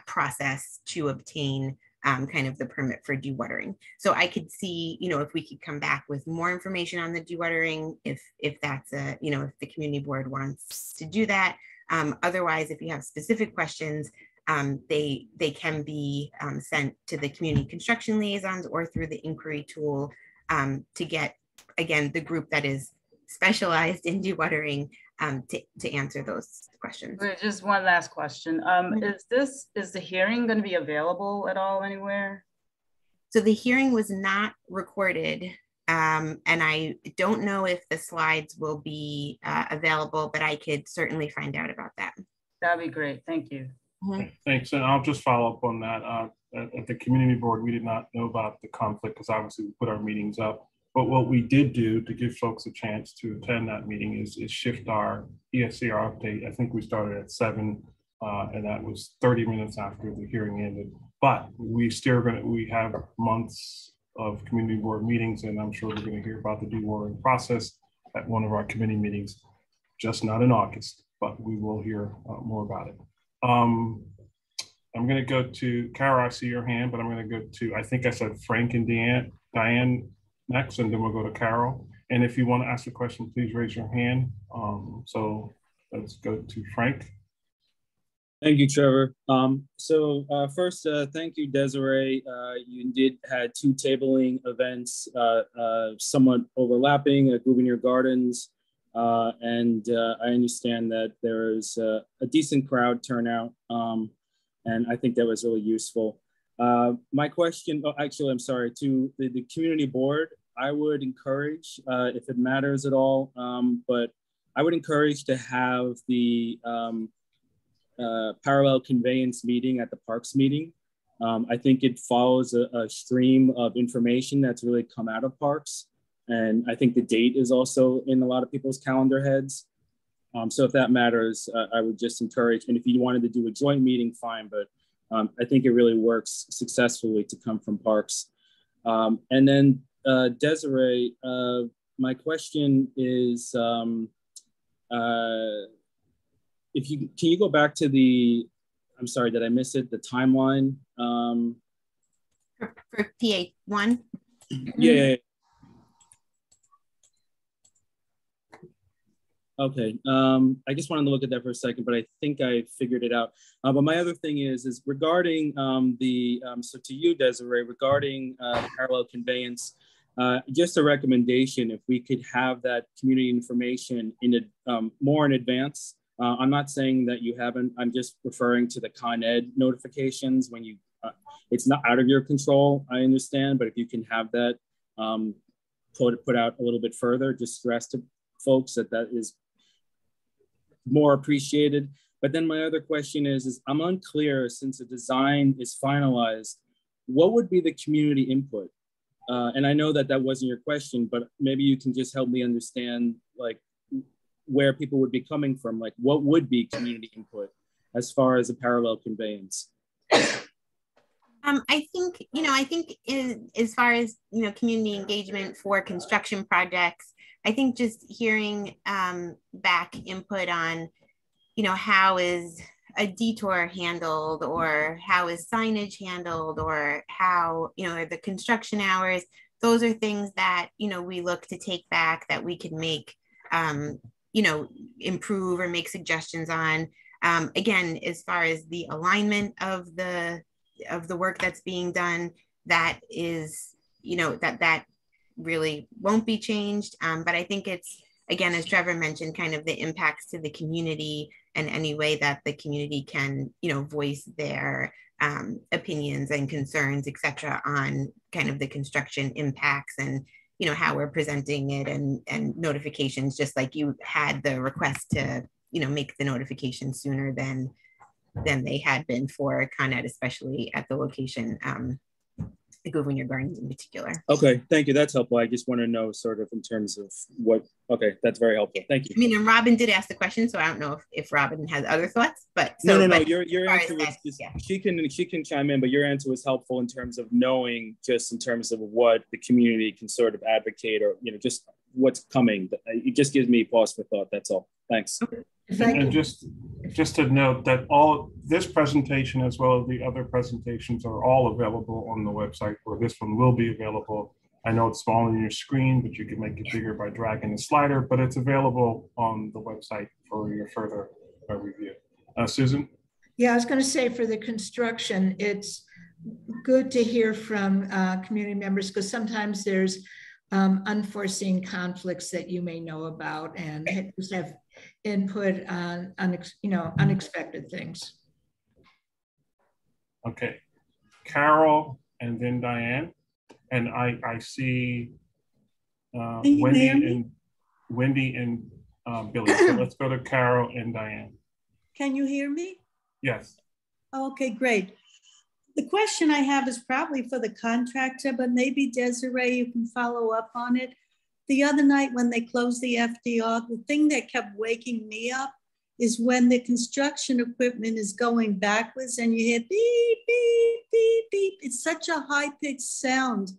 process to obtain kind of the permit for dewatering. So I could see, if we could come back with more information on the dewatering, if that's if the community board wants to do that. Otherwise, if you have specific questions, they can be sent to the community construction liaisons or through the inquiry tool to get, again, the group that is specialized in dewatering to answer those questions. Wait, just one last question. Is the hearing going to be available at all anywhere? So the hearing was not recorded, and I don't know if the slides will be available, but I could certainly find out about that. That'd be great. Thank you. Thanks. And I'll just follow up on that. At the community board, we did not know about the conflict because obviously we put our meetings up. But what we did do to give folks a chance to attend that meeting is shift our ESCR update. I think we started at 7, and that was 30 minutes after the hearing ended. But we have months of community board meetings, and I'm sure we're going to hear about the dewatering process at one of our committee meetings, just not in August, but we will hear more about it. I'm going to go to Carol. I see your hand, but I'm going to go to, I think I said Frank and Diane next, and then we'll go to Carol. And if you want to ask a question, please raise your hand. So let's go to Frank. Thank you, Trevor. First, thank you, Desiree. You indeed had 2 tabling events, somewhat overlapping at Gouverneur Gardens. And I understand that there is a decent crowd turnout, and I think that was really useful. My question, I'm sorry, to the community board, I would encourage, if it matters at all, but I would encourage to have the parallel conveyance meeting at the parks meeting. I think it follows a stream of information that's really come out of parks. And I think the date is also in a lot of people's calendar heads. So if that matters, I would just encourage, and if you wanted to do a joint meeting, fine, but I think it really works successfully to come from parks. And then Desiree, my question is, can you go back to the, I'm sorry, did I miss it? The timeline? For PA1? Yeah. Okay, I just wanted to look at that for a second, but I think I figured it out. But my other thing is regarding so to you, Desiree, regarding parallel conveyance, just a recommendation, if we could have that community information more in advance. I'm not saying that you haven't, I'm just referring to the Con Ed notifications when you, it's not out of your control, I understand, but if you can have that put out a little bit further, just stress to folks that is more appreciated. But then my other question is I'm unclear, since the design is finalized, what would be the community input? And I know that wasn't your question, but maybe you can just help me understand like where people would be coming from, like what would be community input as far as a parallel conveyance? I think, as far as, community engagement for construction projects, I think just hearing back input on, how is a detour handled, or how is signage handled, or how, are the construction hours, those are things that, we look to take back that we can make, improve or make suggestions on. Again, as far as the alignment of the work that's being done, that is, that really won't be changed. But I think it's, again, as Trevor mentioned, kind of the impacts to the community and any way that the community can, voice their opinions and concerns, et cetera, on kind of the construction impacts and, how we're presenting it, and notifications, just like you had the request to, make the notification sooner than they had been for Con Ed, especially at the location, the Gouverneur Gardens in particular. Okay, thank you. That's helpful. I just want to know sort of in terms of what, okay, that's very helpful. Thank you. I mean, and Robin did ask the question, so I don't know if Robin has other thoughts, but. So, no, your answer was, yeah. she can chime in, but your answer was helpful in terms of knowing, just in terms of what the community can sort of advocate, or, just what's coming. It just gives me pause for thought, that's all. Thanks. Okay. And just to note that all this presentation, as well as the other presentations, are all available on the website, where this one will be available. I know it's small on your screen, but you can make it bigger by dragging the slider, but it's available on the website for your further review. Susan? Yeah, I was going to say, for the construction, it's good to hear from community members, because sometimes there's unforeseen conflicts that you may know about, and just have input on unexpected things. Okay, Carol and then Diane, and I see Wendy and Billy. So let's go to Carol and Diane. Can you hear me? Yes. Okay, great. The question I have is probably for the contractor, but maybe Desiree, you can follow up on it. The other night when they closed the FDR, the thing that kept waking me up is when the construction equipment is going backwards and you hear beep, beep, beep, beep. It's such a high-pitched sound.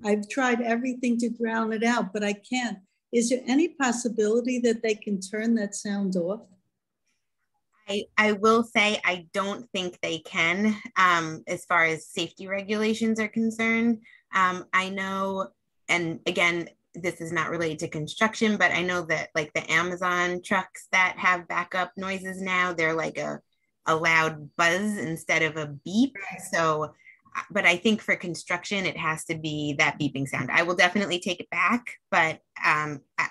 I've tried everything to drown it out, but I can't. Is there any possibility that they can turn that sound off? I will say I don't think they can, as far as safety regulations are concerned. I know, and again, this is not related to construction, but I know that like the Amazon trucks that have backup noises now, they're like a loud buzz instead of a beep. So, but I think for construction, it has to be that beeping sound. I will definitely take it back, but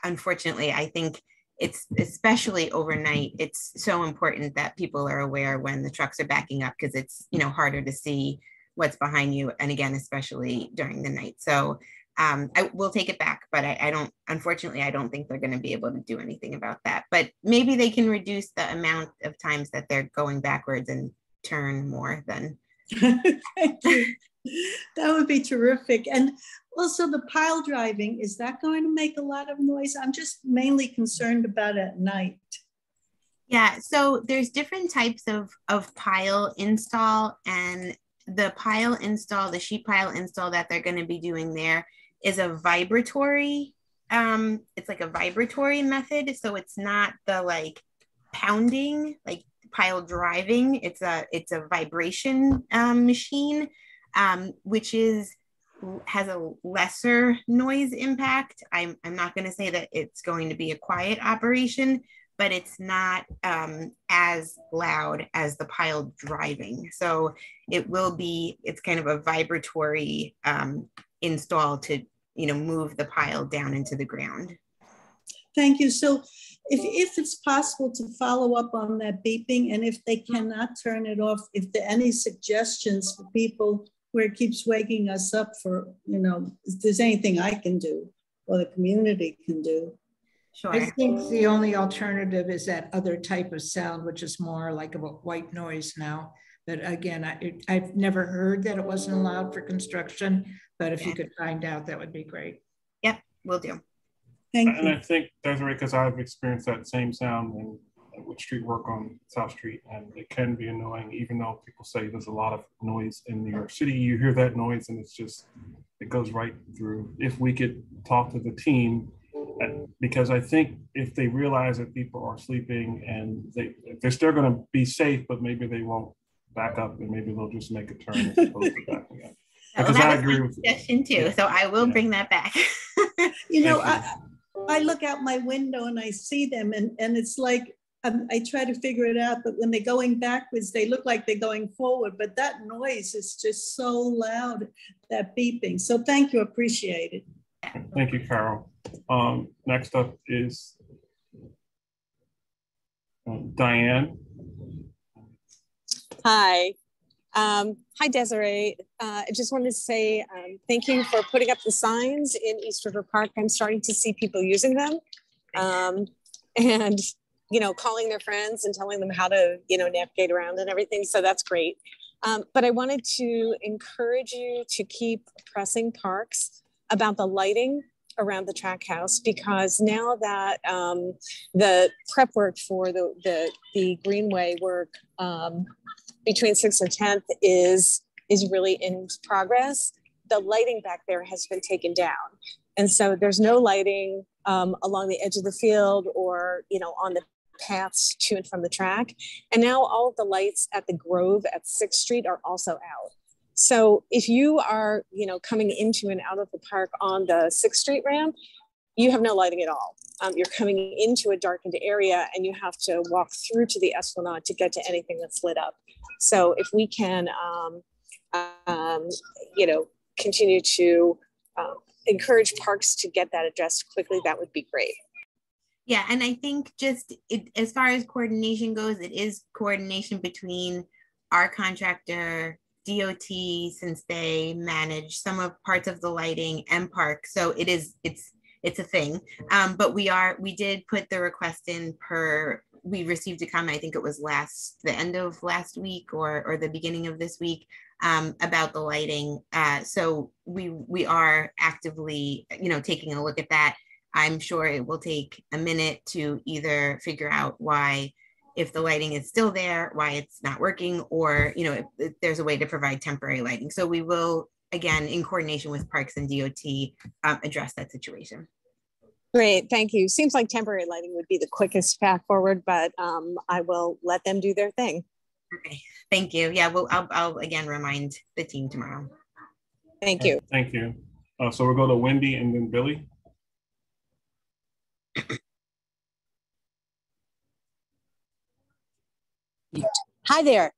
unfortunately, I think it's, especially overnight, it's so important that people are aware when the trucks are backing up, because it's, harder to see what's behind you. And again, especially during the night. So I will take it back, but unfortunately, I don't think they're going to be able to do anything about that. But maybe they can reduce the amount of times that they're going backwards and turn more than. Thank you. That would be terrific. And also the pile driving, is that going to make a lot of noise? I'm just mainly concerned about at night. Yeah, so there's different types of pile install, and the pile install, the sheet pile install that they're going to be doing there is a vibratory, it's like a vibratory method. So it's not the like pounding, like pile driving. It's a vibration machine, which has a lesser noise impact. I'm not going to say that it's going to be a quiet operation, but it's not as loud as the pile driving. So it's kind of a vibratory install to, move the pile down into the ground. Thank you. So if it's possible to follow up on that beeping, and if they cannot turn it off, if there are any suggestions for people where it keeps waking us up for, if there's anything I can do or the community can do. Sure. I think the only alternative is that other type of sound, which is more like a white noise now. But again, I've never heard that it wasn't allowed for construction, but if you could find out, that would be great. Yep, will do. Thank you. And I think, Desiree, because I've experienced that same sound with street work on South Street, and it can be annoying, even though people say there's a lot of noise in New York City. You hear that noise and it's just, it goes right through. If we could talk to the team, because I think if they realize that people are sleeping and they're still going to be safe, but maybe they won't back up and maybe they'll just make a turn as opposed to backing up. Because that I was agree my with suggestion too, so I will bring that back. You know, I look out my window and I see them, and it's like, I try to figure it out, but when they're going backwards, they look like they're going forward, but that noise is just so loud, that beeping. So thank you, appreciate it. Thank you, Carol. Next up is Diane. Hi. Hi, Desiree. I just wanted to say thank you for putting up the signs in East River Park. I'm starting to see people using them and, you know, calling their friends and telling them how to, you know, navigate around and everything. So that's great. But I wanted to encourage you to keep pressing parks about the lighting around the track house, because now that the prep work for the Greenway work between 6th and 10th is really in progress, the lighting back there has been taken down. And so there's no lighting along the edge of the field or, you know, on the paths to and from the track. And now all of the lights at the Grove at 6th Street are also out. So if you are, you know, coming into and out of the park on the 6th Street ramp, you have no lighting at all. You're coming into a darkened area and you have to walk through to the Esplanade to get to anything that's lit up. So if we can, you know, continue to encourage parks to get that addressed quickly, that would be great. Yeah, and I think just as far as coordination goes, it is coordination between our contractor, DOT, since they manage some of parts of the lighting, and park. So it's a thing. But we did put the request in we received a comment, I think it was the end of last week or the beginning of this week, about the lighting. So we are actively, you know, taking a look at that. I'm sure it will take a minute to either figure out why, if the lighting is still there, why it's not working, or, you know, if there's a way to provide temporary lighting. So we will, again, in coordination with Parks and DOT, address that situation. Great, thank you. Seems like temporary lighting would be the quickest path forward, but I will let them do their thing. Okay, thank you. Yeah, well, I'll again remind the team tomorrow. Thank you. Thank you. So we'll go to Wendy and then Billy. Hi there.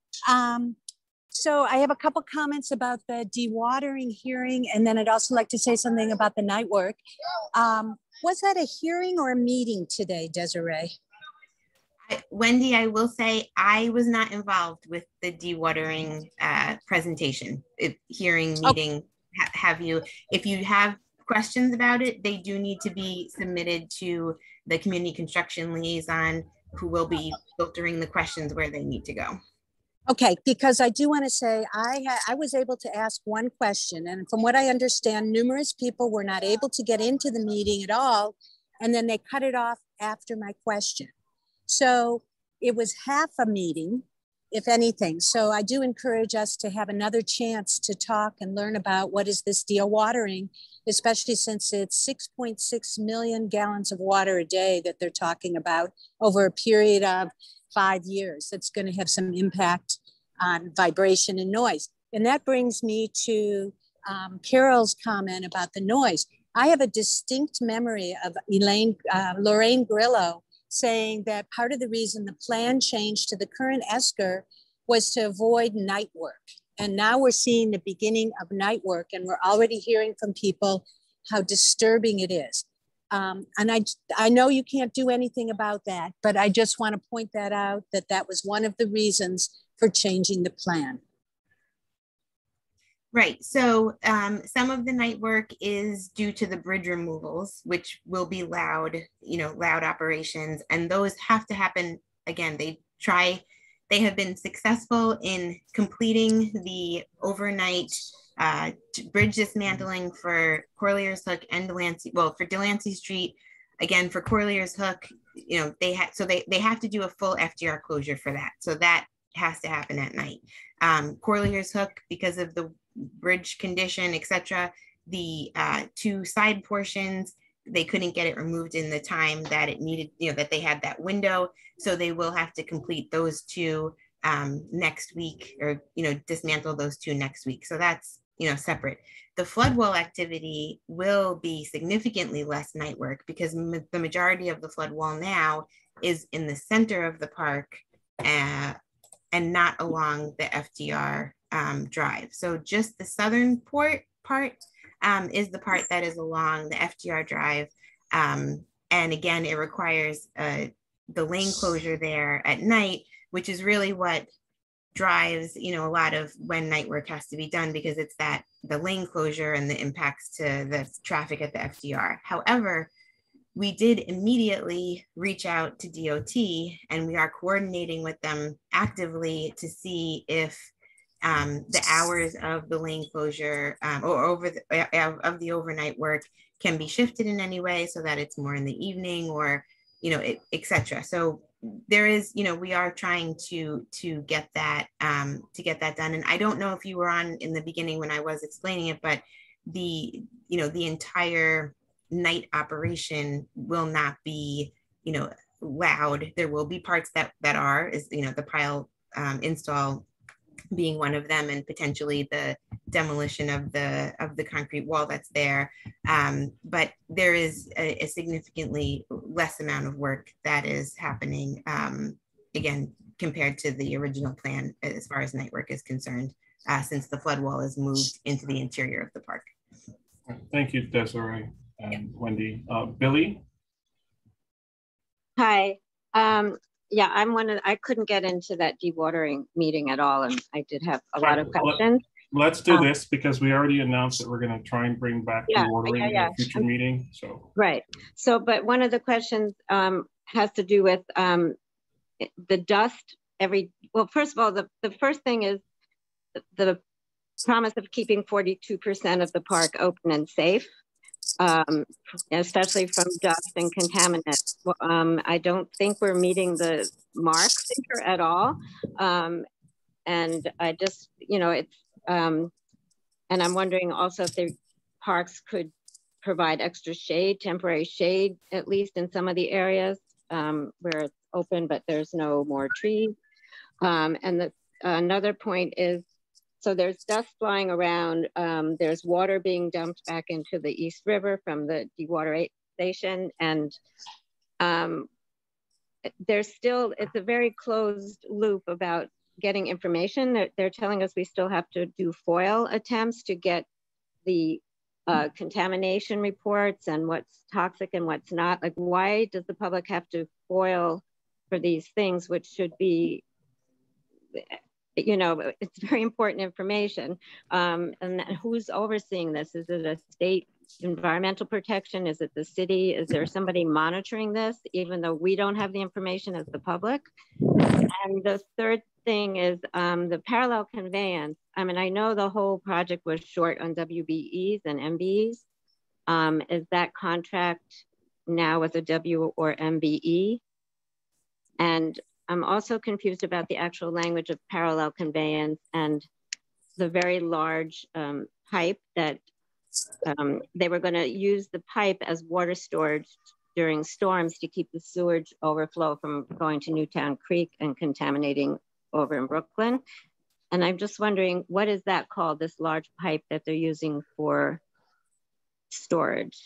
So I have a couple comments about the dewatering hearing, and then I'd also like to say something about the night work. Was that a hearing or a meeting today, Desiree? Wendy, I will say I was not involved with the dewatering presentation, hearing, meeting, have you. If you have questions about it, they do need to be submitted to the community construction liaison, who will be filtering the questions where they need to go. Okay, because I do want to say I was able to ask one question, and from what I understand, numerous people were not able to get into the meeting at all, and then they cut it off after my question. So it was half a meeting, if anything. So I do encourage us to have another chance to talk and learn about what is this dewatering, especially since it's 6.6 million gallons of water a day that they're talking about over a period of 5 years. It's going to have some impact on vibration and noise. And that brings me to Carol's comment about the noise. I have a distinct memory of Lorraine Grillo saying that part of the reason the plan changed to the current ESCR was to avoid night work. And now we're seeing the beginning of night work, and we're already hearing from people how disturbing it is. And I know you can't do anything about that, but I just want to point that out, that was one of the reasons for changing the plan. Right, so some of the night work is due to the bridge removals, which will be loud, loud operations, and those have to happen. Again, they have been successful in completing the overnight bridge dismantling for Corlears Hook and Delancey, well, for Delancey Street. Again, for Corlears Hook, you know, they have to do a full FDR closure for that. So that has to happen at night. Corlier's Hook, because of the bridge condition, etc., the 2 side portions, they couldn't get it removed in the time that it needed, you know, that they had that window. So they will have to complete those 2 next week, or, you know, dismantle those 2 next week. So that's, you know, separate. The flood wall activity will be significantly less night work, because the majority of the flood wall now is in the center of the park and not along the FDR drive. So just the southern part is the part that is along the FDR drive. And again, it requires the lane closure there at night, which is really what drives, you know, a lot of when night work has to be done, because it's the lane closure and the impacts to the traffic at the FDR. However, we did immediately reach out to DOT, and we are coordinating with them actively to see if the hours of the lane closure or of the overnight work can be shifted in any way, so that it's more in the evening, or, you know, etc. So there is, you know, we are trying to get that done. And I don't know if you were on in the beginning when I was explaining it, but the entire night operation will not be, you know, loud. There will be parts that are, is, you know, the pile install being one of them, and potentially the demolition of the concrete wall that's there. But there is a significantly less amount of work that is happening, again, compared to the original plan as far as night work is concerned, since the flood wall is moved into the interior of the park. Thank you, Desiree and Wendy. Billy? Hi. Yeah, I couldn't get into that dewatering meeting at all, and I did have a lot of questions. Let's do this, because we already announced that we're going to try and bring back dewatering in a future meeting. So right. So, but one of the questions has to do with the dust. Well, first of all, the first thing is the promise of keeping 42% of the park open and safe, especially from dust and contaminants. I don't think we're meeting the mark figure at all. And I just, you know, it's, and I'm wondering also if the parks could provide extra shade, temporary shade, at least in some of the areas where it's open, but there's no more trees. And another point is, so there's dust flying around. There's water being dumped back into the East River from the dewatering, and there's still, it's a very closed loop about getting information. They're telling us we still have to do FOIL attempts to get the contamination reports and what's toxic and what's not. Like, why does the public have to FOIL for these things, which should be, you know, it's very important information. And who's overseeing this? Is it a state environmental protection? Is it the city? Is there somebody monitoring this, even though we don't have the information as the public? And the third thing is the parallel conveyance. I mean, I know the whole project was short on WBEs and MBEs. Is that contract now with a W or MBE? And I'm also confused about the actual language of parallel conveyance and the very large pipe that they were going to use the pipe as water storage during storms to keep the sewage overflow from going to Newtown Creek and contaminating over in Brooklyn. And I'm just wondering, what is that called, this large pipe that they're using for storage?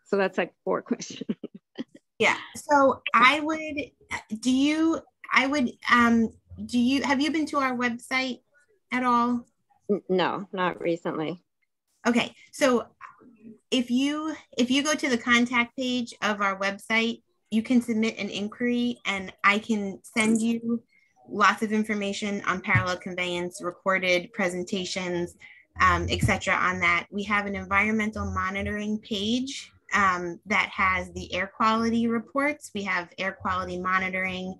So that's like 4 questions. Yeah, so have you been to our website at all? No, not recently. Okay, so if you go to the contact page of our website, you can submit an inquiry and I can send you lots of information on parallel conveyance, recorded presentations, etc. on that. We have an environmental monitoring page that has the air quality reports. We have air quality monitoring.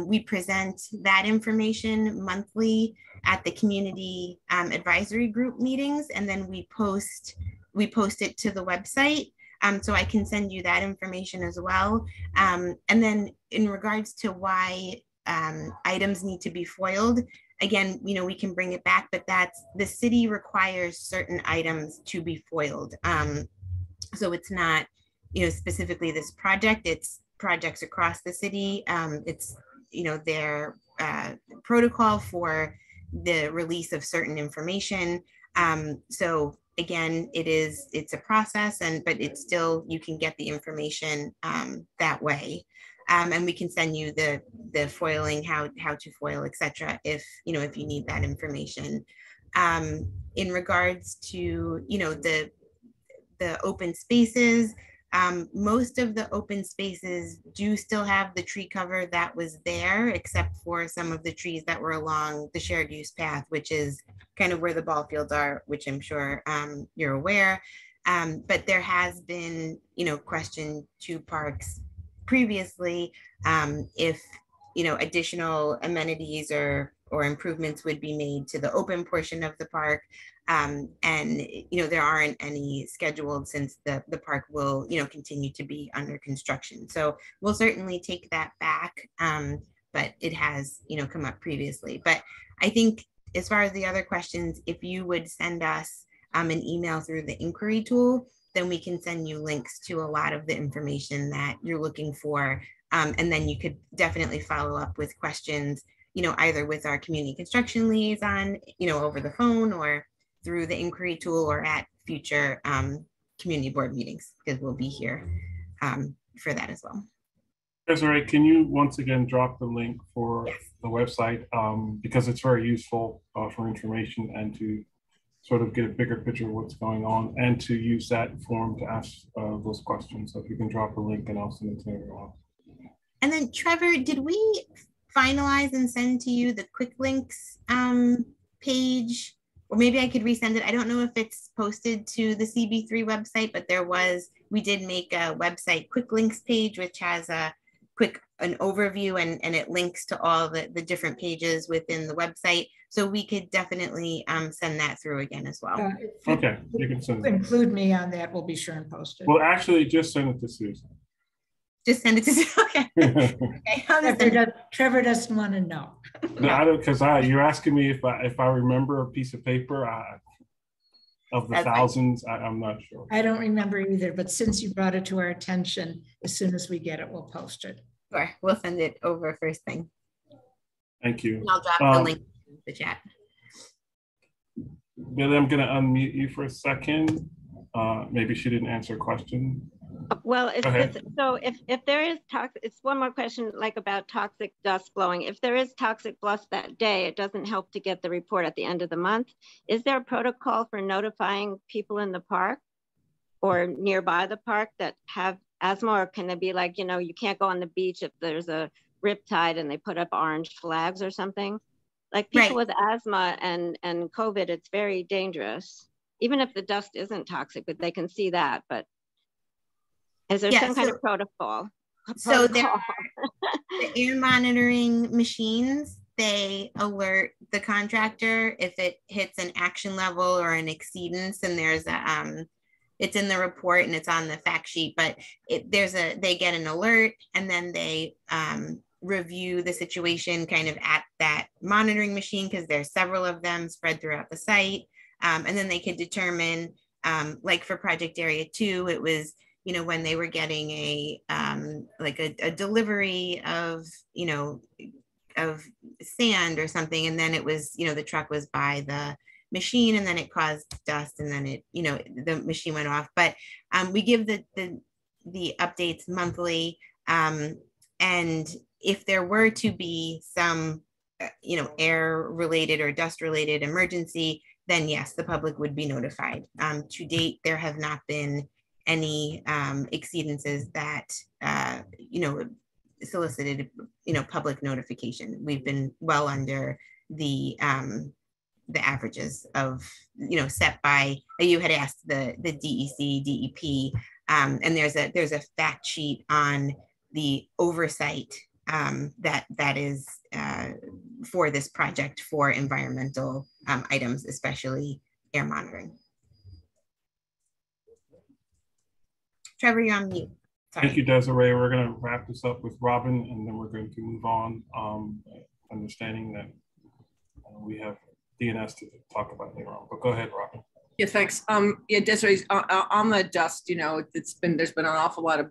We present that information monthly at the community advisory group meetings, and then we post it to the website. So I can send you that information as well. And then in regards to why items need to be foiled, again, we can bring it back, but that's the city requires certain items to be foiled. So it's not, specifically this project, it's projects across the city. It's, their protocol for the release of certain information. So again, it's a process, but it's still, you can get the information that way. And we can send you the foiling, how to foil, etc. if you need that information. In regards to, the open spaces, most of the open spaces do still have the tree cover that was there, except for some of the trees that were along the shared use path, which is kind of where the ball fields are, which I'm sure you're aware. But there has been, question to parks previously if, additional amenities or improvements would be made to the open portion of the park. And, there aren't any scheduled, since the park will, continue to be under construction. So we'll certainly take that back, but it has, come up previously. But I think as far as the other questions, if you would send us an email through the inquiry tool, then we can send you links to a lot of the information that you're looking for. And then you could definitely follow up with questions, either with our community construction liaison, over the phone, or through the inquiry tool, or at future community board meetings, because we'll be here for that as well. Desiree, can you once again drop the link for the website, because it's very useful for information and to sort of get a bigger picture of what's going on, and to use that form to ask those questions. So if you can drop a link, and I'll send it to everyone. And then Trevor, did we finalize and send to you the quick links page? Or maybe I could resend it. I don't know if it's posted to the CB3 website, but we did make a website quick links page, which has an overview, and it links to all the different pages within the website. So we could definitely send that through again as well. Okay, you can send it. Include me on that, we'll be sure and post it. Well, actually, just send it to Susan. Just send it to Susan. Okay. Trevor doesn't want to know. No, I don't, because you're asking me if I remember a piece of paper of the thousands. I'm not sure. I don't remember either, but since you brought it to our attention, as soon as we get it, we'll post it. Sure, we'll send it over first thing. Thank you. And I'll drop the link in the chat. Billy, I'm going to unmute you for a second. Maybe she didn't answer a question. Well, if there is toxic, it's one more question, like about toxic dust blowing. If there is toxic dust that day, it doesn't help to get the report at the end of the month. Is there a protocol for notifying people in the park or nearby the park that have asthma, or can it be like, you can't go on the beach if there's a riptide and they put up orange flags or something? Like people with asthma and COVID, it's very dangerous. Even if the dust isn't toxic, but they can see that. But is there some kind of protocol? So there are the air monitoring machines. They alert the contractor if it hits an action level or an exceedance, and there's it's in the report and it's on the fact sheet. But they get an alert, and then they review the situation kind of at that monitoring machine, because there's several of them spread throughout the site, and then they can determine, like for Project Area 2, it was, when they were getting a delivery of, of sand or something. And then it was, the truck was by the machine, and then it caused dust, and then it, the machine went off. But we give the updates monthly. And if there were to be some, air related or dust related emergency, then yes, the public would be notified. To date, there have not been any exceedances that solicited public notification. We've been well under the averages of set by, you had asked the DEC, DEP, and there's a fact sheet on the oversight that is for this project for environmental items, especially air monitoring. Trevor, you're on mute. Sorry. Thank you, Desiree. We're going to wrap this up with Robin, and then we're going to move on, understanding that we have DNS to talk about later on. But go ahead, Robin. Yeah, thanks. Yeah, Desiree, on the dust, you know, there's been an awful lot of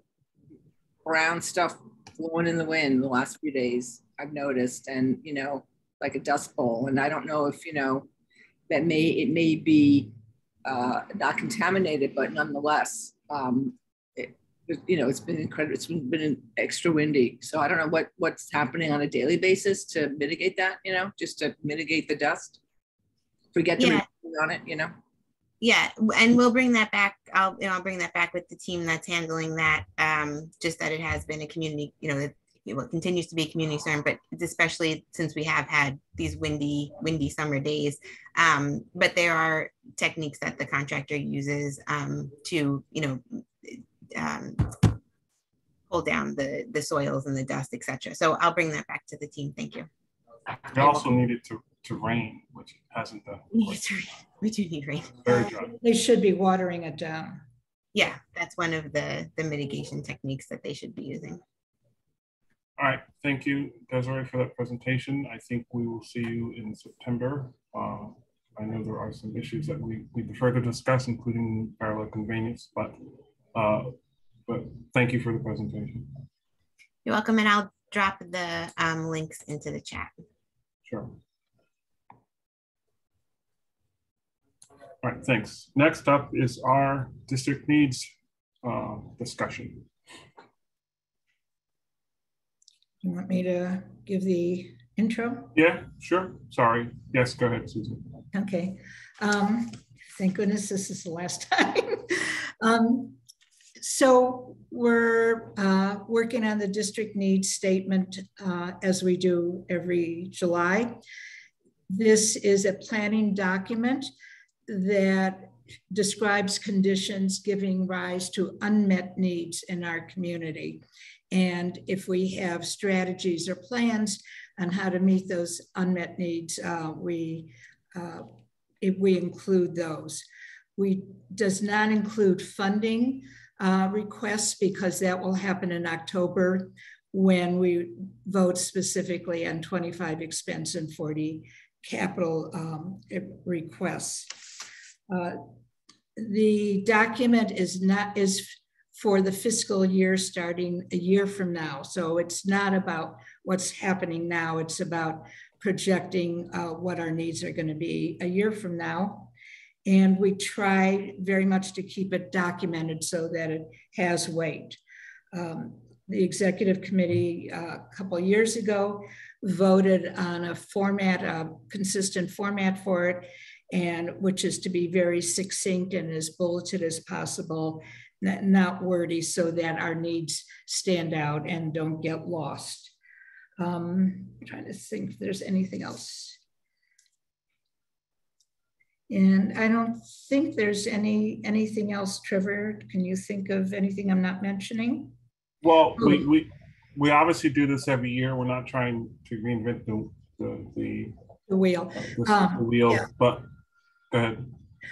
brown stuff blowing in the wind the last few days, I've noticed, and, you know, like a dust bowl. And I don't know if, you know, it may be not contaminated, but nonetheless, you know, it's been incredible. It's been extra windy. So I don't know what's happening on a daily basis to mitigate that, you know, just to mitigate the dust. Forget to report on it, you know. Yeah, and we'll bring that back. I'll bring that back with the team that's handling that. Just that it has been a community, you know, it continues to be a community concern, but especially since we have had these windy summer days. But there are techniques that the contractor uses to, you know, pull down the soils and the dust, etc. So I'll bring that back to the team. Thank you. We also needed to rain, which hasn't done. We do need rain. Very dry. They should be watering it down. Yeah, that's one of the mitigation techniques that they should be using. All right, thank you, Desiree, for that presentation. I think we will see you in September. I know there are some issues that we need to further discuss, including parallel convenience, but thank you for the presentation. You're welcome, and I'll drop the links into the chat. Sure. All right, thanks. Next up is our district needs discussion. You want me to give the intro? Yeah, sure. Sorry. Yes, go ahead, Susan. Okay. Thank goodness this is the last time. So we're working on the district needs statement as we do every July. This is a planning document that describes conditions giving rise to unmet needs in our community. And if we have strategies or plans on how to meet those unmet needs, we include those. We does not include funding requests because that will happen in October when we vote specifically on 25 expense and 40 capital requests. The document is for the fiscal year starting a year from now. So it's not about what's happening now. It's about projecting what our needs are going to be a year from now. And we try very much to keep it documented so that it has weight. The executive committee a couple of years ago voted on a format, a consistent format for it, and which is to be very succinct and as bulleted as possible, not wordy, so that our needs stand out and don't get lost. I'm trying to think if there's anything else. And I don't think there's anything else. Trevor, can you think of anything I'm not mentioning? Well, we obviously do this every year. We're not trying to reinvent the wheel. The wheel, yeah. But go ahead.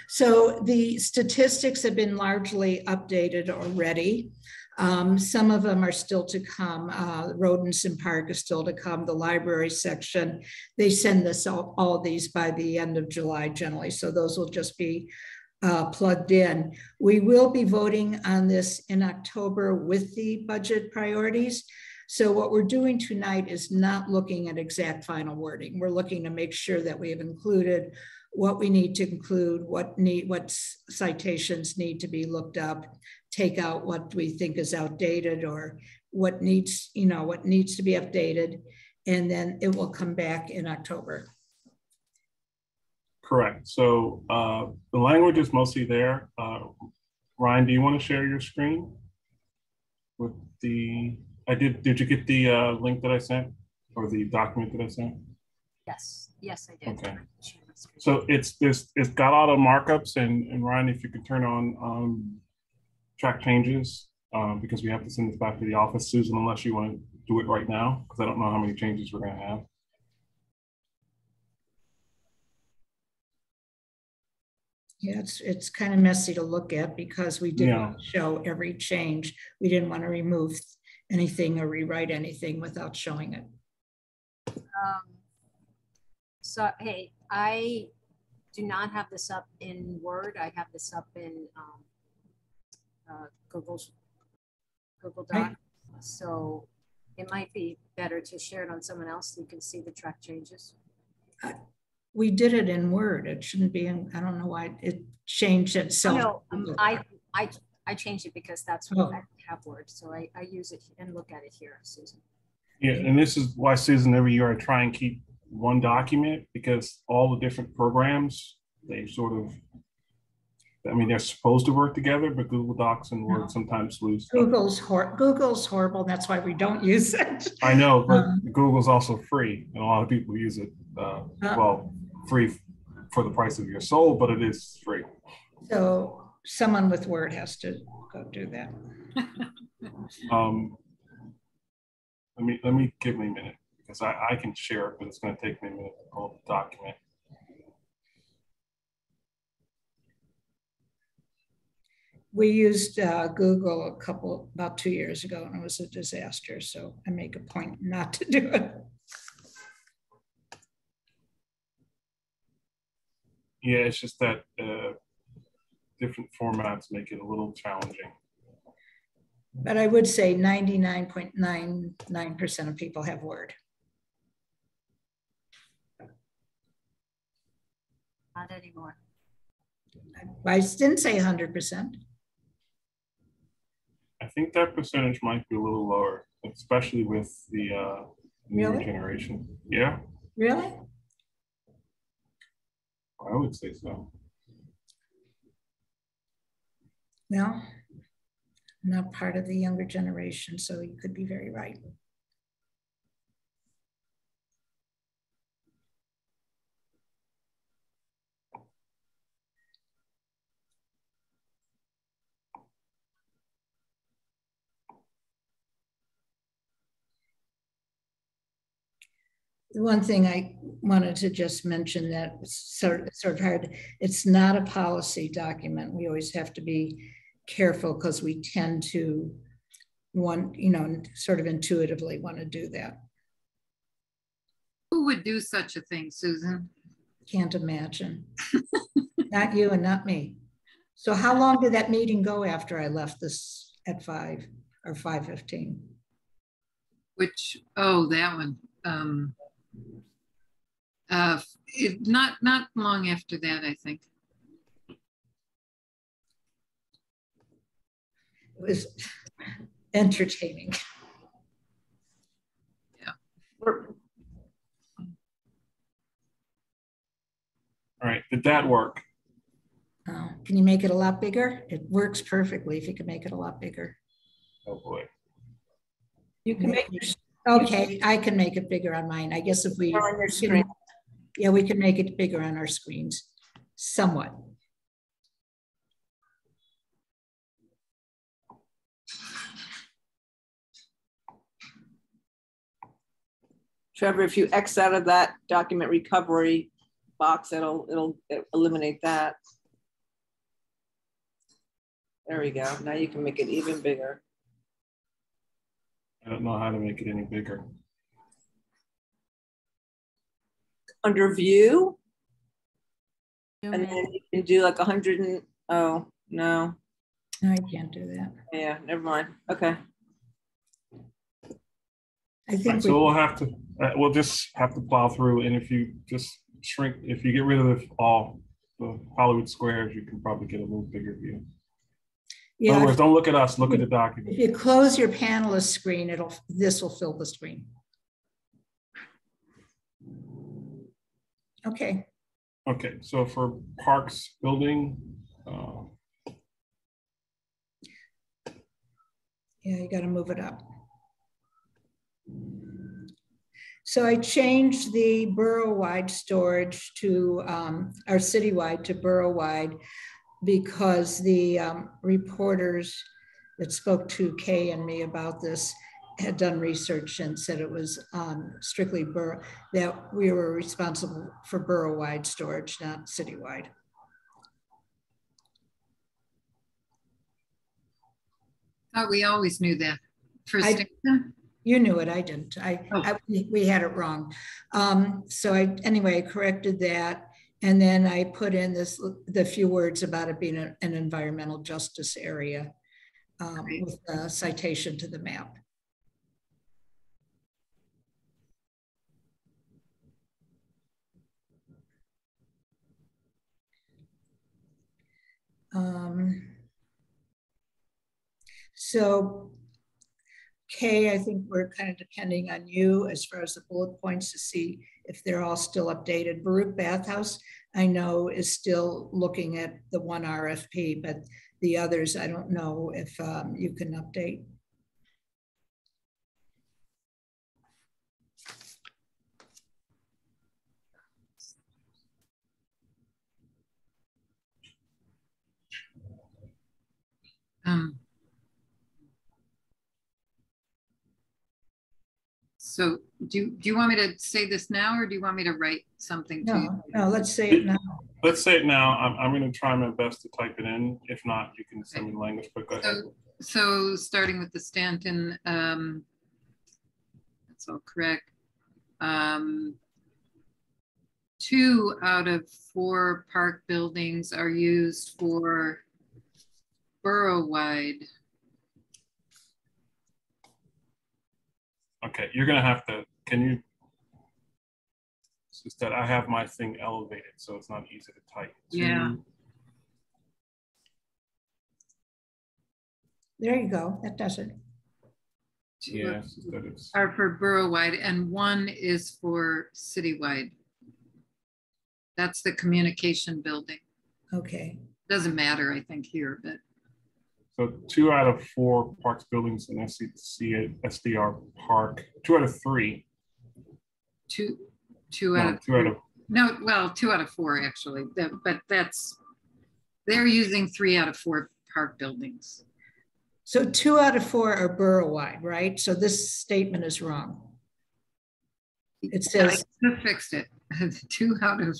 So the statistics have been largely updated already. Some of them are still to come. Rodents and Park is still to come. The library section, they send us all these by the end of July generally. So those will just be plugged in. We will be voting on this in October with the budget priorities. So what we're doing tonight is not looking at exact final wording. We're looking to make sure that we have included what we need to include, what citations need to be looked up, take out what we think is outdated or what needs to be updated, and then it will come back in October. Correct. So the language is mostly there. Ryan, do you want to share your screen with the? Did you get the link that I sent or the document that I sent? Yes, I did. Okay. So it's got all the markups, and Ryan, if you could turn on track changes, because we have to send this back to the office. Susan, unless you want to do it right now, because I don't know how many changes we're going to have. Yeah, it's kind of messy to look at because we didn't want to show every change. We didn't want to remove anything or rewrite anything without showing it. So, hey, I do not have this up in Word. I have this up in Google Doc. Right. So it might be better to share it on someone else so you can see the track changes. We did it in Word. It shouldn't be in, I don't know why it changed itself. Oh, no, I changed it because that's what I have Word. So I use it and look at it here, Susan. Yeah, and this is why, Susan, every year I try and keep one document because all the different programs, they sort of, I mean, they're supposed to work together, but Google Docs and Word sometimes lose. Google's horrible. That's why we don't use it. I know, but Google's also free, and a lot of people use it. Well, free for the price of your soul, but it is free. So someone with Word has to go do that. Let me give me a minute because I can share it, but it's going to take me a minute to pull up the document. We used Google about 2 years ago, and it was a disaster. So I make a point not to do it. Yeah, it's just that different formats make it a little challenging. But I would say 99.99% of people have Word. Not anymore. I didn't say 100%. I think that percentage might be a little lower, especially with the newer generation. Yeah. Really? I would say so. No, I'm not part of the younger generation, so you could be very right. The one thing I wanted to just mention that sort of hard, it's not a policy document. We always have to be careful because we tend to sort of intuitively want to do that. Who would do such a thing, Susan? Can't imagine. Not you and not me. So how long did that meeting go after I left this at 5 or 5:15? Which, oh, that one. Not long after that, I think. It was entertaining. Yeah. All right, did that work? Can you make it a lot bigger? It works perfectly if you can make it a lot bigger. Oh boy. You can make it. Okay, I can make it bigger on mine. I guess if we on your screen. Yeah, we can make it bigger on our screens, somewhat. Trevor, if you X out of that document recovery box, it'll eliminate that. There we go. Now you can make it even bigger. I don't know how to make it any bigger. Under view, and then you can do like 100 and, oh, no. No, I can't do that. Yeah, never mind. Okay. I think so we'll have to, we'll just have to plow through, and if you just shrink, if you get rid of all the Hollywood squares, you can probably get a little bigger view. Yeah. In other words, don't look at us, look at the document. If you close your panelist screen, this will fill the screen. Okay. Okay, so for parks building. Yeah, you got to move it up. So I changed the borough-wide storage to our citywide to borough-wide because the reporters that spoke to Kay and me about this had done research and said it was strictly borough, that we were responsible for borough-wide storage, not citywide. Oh, we always knew that. You knew it, I didn't. We had it wrong. So anyway, I corrected that. And then I put in the few words about it being an environmental justice area with a citation to the map. So Kay, I think we're kind of depending on you as far as the bullet points to see if they're all still updated. Baruch Bathhouse, I know, is still looking at the one RFP, but the others, I don't know if you can update. So do you want me to say this now, or do you want me to write something to you? No, let's say it now. Let's say it now. I'm going to try my best to type it in. If not, you can send me the language, but go ahead. So starting with the Stanton, that's all correct. 2 out of 4 park buildings are used for borough-wide. Okay, you're gonna have to, can you, it's just that I have my thing elevated, so it's not easy to type. Yeah. There you go, that does it. Yes, that is. Are for borough-wide, and 1 is for citywide. That's the communication building. Okay. Doesn't matter, I think, here, but. So 2 out of 4 parks buildings in SDR Park, 2 out of 3. Two out of no, well, 2 out of 4 actually, but they're using 3 out of 4 park buildings. So 2 out of 4 are borough-wide, right? So this statement is wrong. It says. I could have fixed it. 2 out of.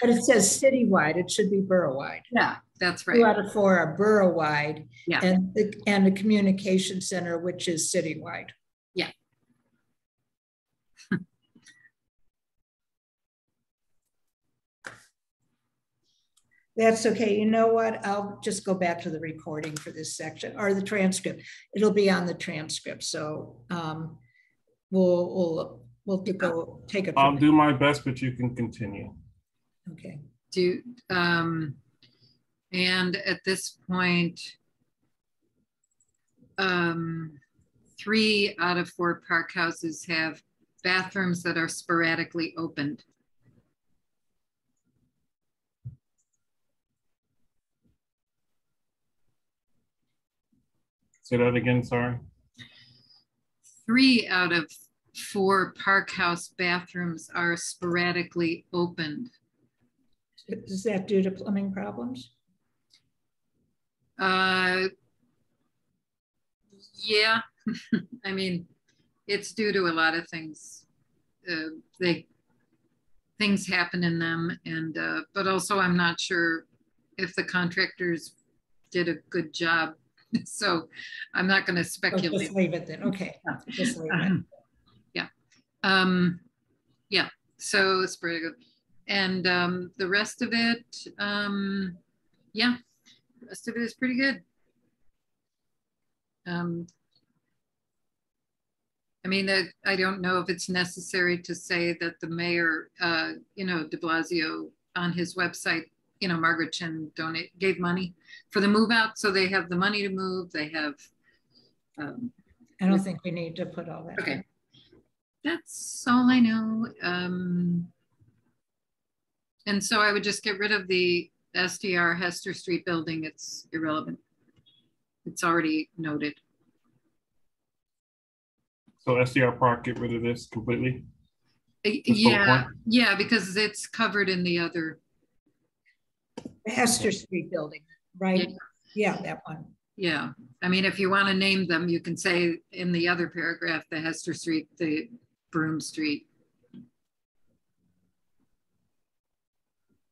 But it says citywide. It should be borough-wide. Yeah, that's right. 2 out of 4 are borough-wide. Yeah. And the communication center, which is citywide. Yeah. That's okay. You know what? I'll just go back to the recording for this section or the transcript. It'll be on the transcript. So we'll go take it. I'll do my best, but you can continue. Okay. And at this point, 3 out of 4 park houses have bathrooms that are sporadically opened. Say that again, sorry. 3 out of 4 park house bathrooms are sporadically opened. Is that due to plumbing problems? Yeah, I mean, it's due to a lot of things. Things happen in them, and but also I'm not sure if the contractors did a good job. So I'm not going to speculate. Oh, just leave it then. Okay. Just leave it. Yeah. Yeah. So it's pretty good. And the rest of it, yeah, the rest of it is pretty good. I mean, I don't know if it's necessary to say that the mayor, you know, de Blasio on his website, you know, Margaret Chen gave money for the move out. So they have the money to move. They have. I don't think we need to put all that. Okay. That's all I know. And so I would just get rid of the SDR Hester Street building. It's irrelevant. It's already noted. So SDR Park, get rid of this completely? Yeah, because it's covered in the other. The Hester Street building, right? Yeah, that one. Yeah, I mean, if you want to name them, you can say in the other paragraph, the Hester Street, the Broome Street.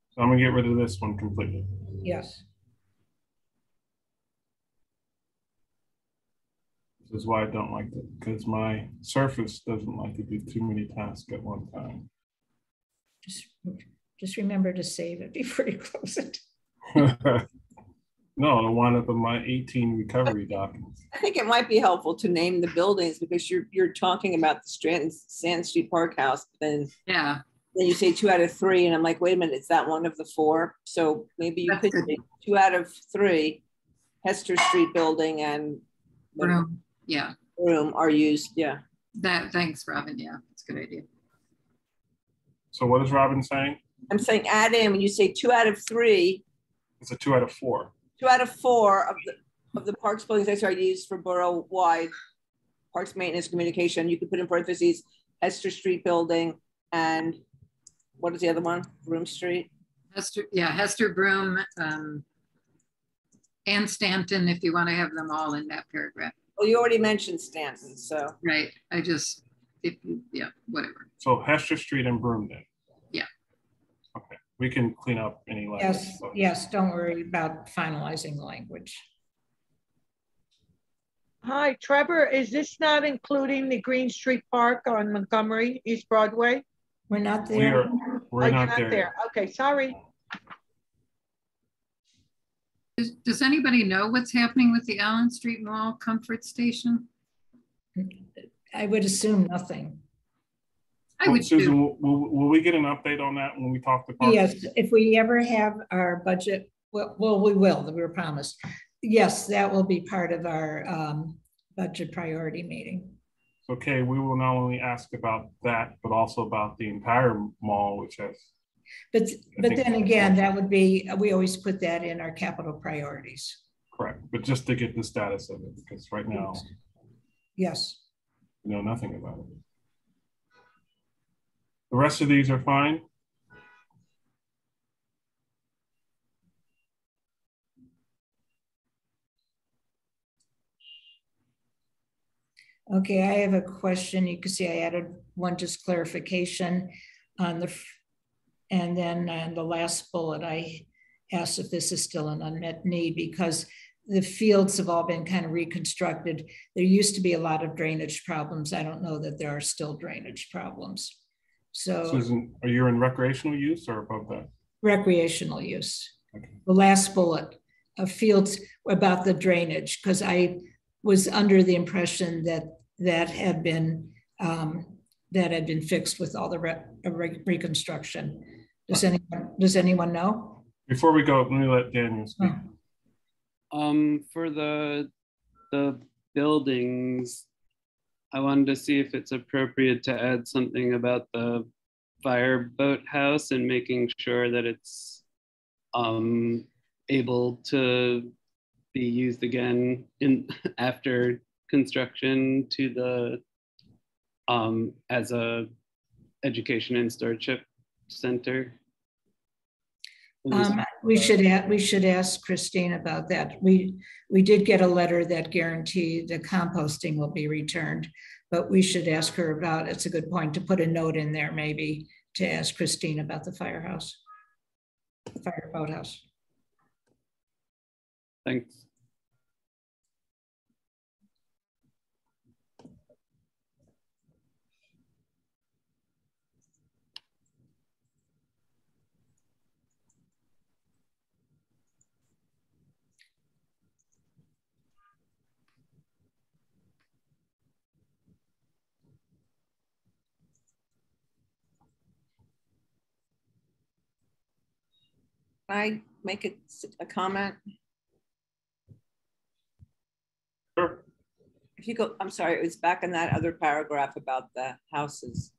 So I'm gonna get rid of this one completely. Yes. This is why I don't like it, because my Surface doesn't like to do too many tasks at one time. Just remember to save it before you close it. No, I wind up in my 18 recovery documents. I think it might be helpful to name the buildings because you're talking about the Sand Street Park House, then yeah. Then you say 2 out of 3, and I'm like, wait a minute, is that one of the 4? So maybe you could say 2 out of 3, Hester Street Building and Room, yeah. Room are used, yeah. Thanks, Robin. Yeah, that's a good idea. So what is Robin saying? I'm saying add in when you say 2 out of 3. It's a 2 out of 4. 2 out of 4 of the parks buildings that are used for borough-wide parks maintenance communication. You could put in parentheses Hester Street Building and what is the other one? Broom Street. Hester, Broom, and Stanton. If you want to have them all in that paragraph. Well, you already mentioned Stanton, so right. Yeah, whatever. So Hester Street and Broom then. Yeah. Okay, we can clean up any language. Yes, don't worry about finalizing the language. Hi, Trevor, is this not including the Green Street Park on Montgomery, East Broadway? We're not there. We're not there. Okay, sorry. Does anybody know what's happening with the Allen Street Mall Comfort Station? I would assume nothing. Susan, will we get an update on that when we talk to parks? Yes, if we ever have our budget, well, we will, we were promised. Yes, that will be part of our budget priority meeting. Okay, we will not only ask about that, but also about the entire mall, which has. But then again, that would be, we always put that in our capital priorities. Correct, but just to get the status of it, because right now. Yes. We know nothing about it. The rest of these are fine. Okay, I have a question. You can see I added one just clarification on the, and then on the last bullet, I asked if this is still an unmet need because the fields have all been kind of reconstructed. There used to be a lot of drainage problems. I don't know that there are still drainage problems. So Susan, are you in recreational use or above that? Recreational use. Okay. The last bullet of fields about the drainage, because I was under the impression that that had been fixed with all the reconstruction. Does anyone know? Before we go, let me let Daniel speak. For the buildings, I wanted to see if it's appropriate to add something about the fireboat house and making sure that it's able to be used again after construction to the as a education and stewardship center. We should ask Christine about that. We did get a letter that guaranteed the composting will be returned, but we should ask her about, it's a good point to put a note in there maybe to ask Christine about the fireboat house. Thanks. Can I make a comment? Sure. If you go, I'm sorry, it was back in that other paragraph about the houses.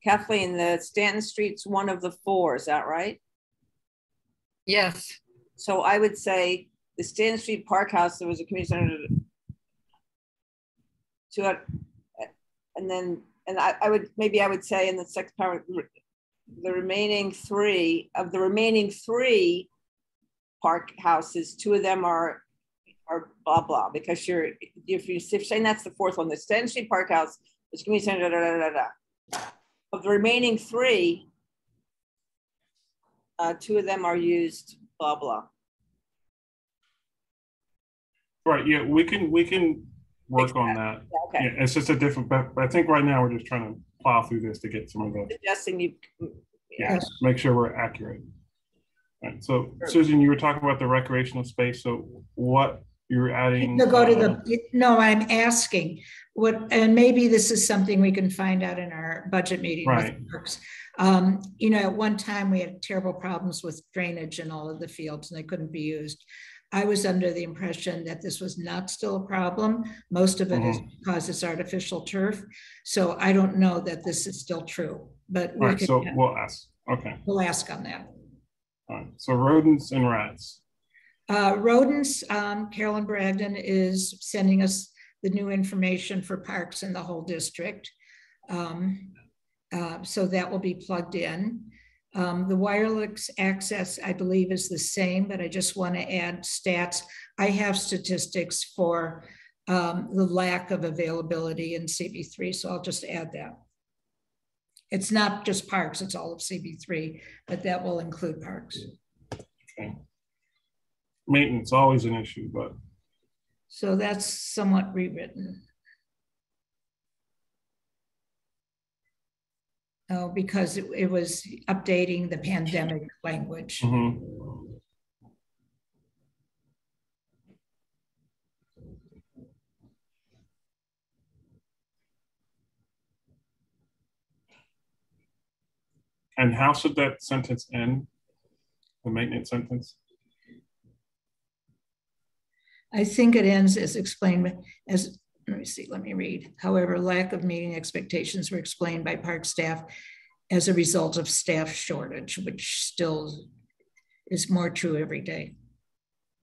Kathleen, the Stanton Street's one of the 4, is that right? Yes. So I would say the Stanton Street Park House, there was a community center and I would say in the second paragraph, the remaining 3 park houses, 2 of them are blah blah, because if you're saying that's the 4th one, the Stanton Street Park House, there's community center, of the remaining 3, 2 of them are used blah blah. Right, yeah, we can work on that. Okay. Yeah, it's just a different, but I think right now we're just trying to plow through this to get some of the, Suggesting you. yeah, make sure we're accurate. All right, so Susan, you were talking about the recreational space. So what you're adding? Go to the, no, I'm asking what, and maybe this is something we can find out in our budget meeting. Right. With Parks. You know, at one time we had terrible problems with drainage in all of the fields and they couldn't be used. I was under the impression that this was not still a problem. Most of it is because it's artificial turf. So I don't know that this is still true, but we right, so we'll ask. Okay. We'll ask on that. All right, so rodents and rats. Rodents, Carolyn Bragdon is sending us the new information for parks in the whole district. So that will be plugged in. The wireless access, I believe, is the same, but I just want to add stats. I have statistics for the lack of availability in CB3, so I'll just add that. It's not just parks, it's all of CB3, but that will include parks. Okay. Maintenance, always an issue, but. So that's somewhat rewritten. Oh, because it was updating the pandemic language. And how should that sentence end? The maintenance sentence? I think it ends as explained as, let me see, let me read. However, lack of meeting expectations were explained by park staff as a result of staff shortage, which still is more true every day.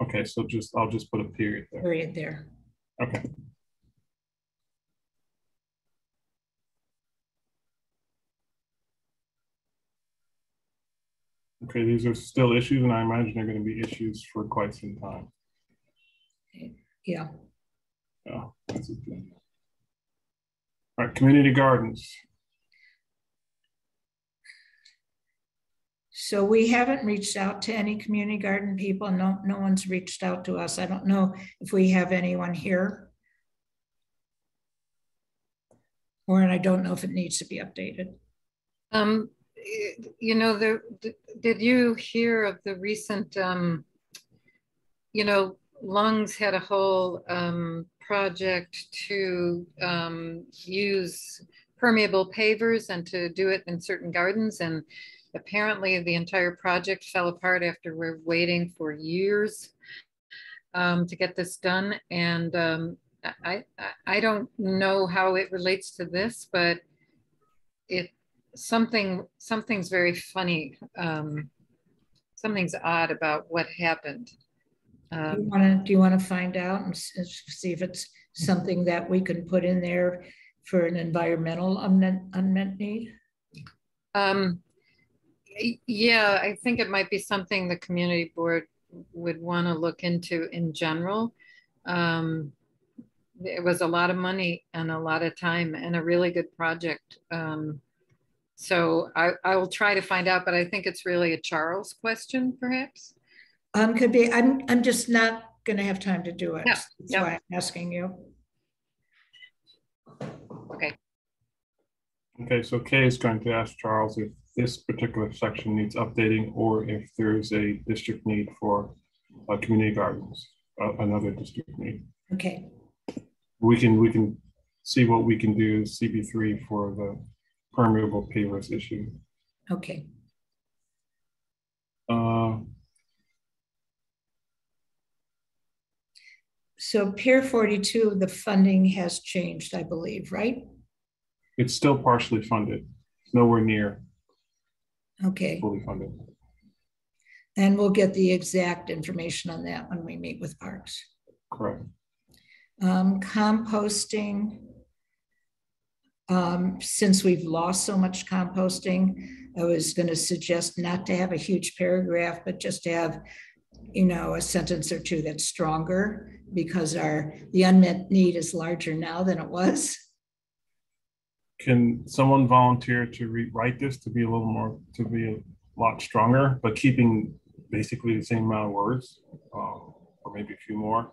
Okay, so I'll just put a period there. Period there. Okay. Okay, these are still issues, and I imagine they're going to be issues for quite some time. Yeah. Yeah, that's a thing. All right, community gardens. So we haven't reached out to any community garden people. No one's reached out to us. I don't know if we have anyone here. Or and I don't know if it needs to be updated. You know, did you hear of the recent, you know, Lungs had a whole project to use permeable pavers and to do it in certain gardens. And apparently the entire project fell apart after we're waiting for years to get this done. And I don't know how it relates to this, but something's very funny. Something's odd about what happened. Do you want to find out and see if it's something that we can put in there for an environmental unmet need? Yeah, I think it might be something the community board would want to look into in general. It was a lot of money and a lot of time and a really good project. So I will try to find out, but I think it's really a Charles question, perhaps. Could be. I'm just not going to have time to do it. Yeah. That's why I'm asking you. Okay. Okay, so Kay is going to ask Charles if this particular section needs updating or if there's a district need for community gardens, another district need. Okay. We can see what we can do CB3 for the permeable pavers issue. Okay. So Pier 42, the funding has changed, I believe, right? It's still partially funded, nowhere near okay. fully funded. And we'll get the exact information on that when we meet with Parks. Correct. Composting, since we've lost so much composting, I was going to suggest not to have a huge paragraph, but just to have, you know, a sentence or two that's stronger because the unmet need is larger now than it was. Can someone volunteer to rewrite this to be a little more, to be a lot stronger, but keeping basically the same amount of words, or maybe a few more?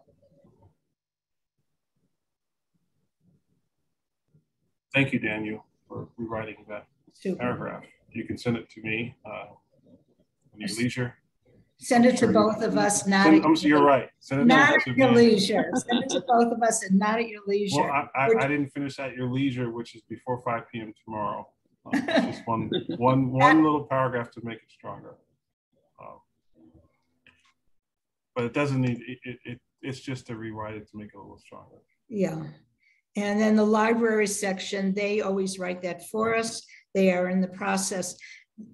Thank you, Daniel, for rewriting that Super. paragraph. You can send it to me when your leisure. Send it to both of us, not at you're right. Send it not to at your me. leisure. Send it to both of us and not at your leisure. Well, I didn't finish at your leisure, which is before 5 p.m. tomorrow. Just one little paragraph to make it stronger. But it doesn't need it's just to rewrite it to make it a little stronger. Yeah. And then the library section, they always write that for us. They are in the process.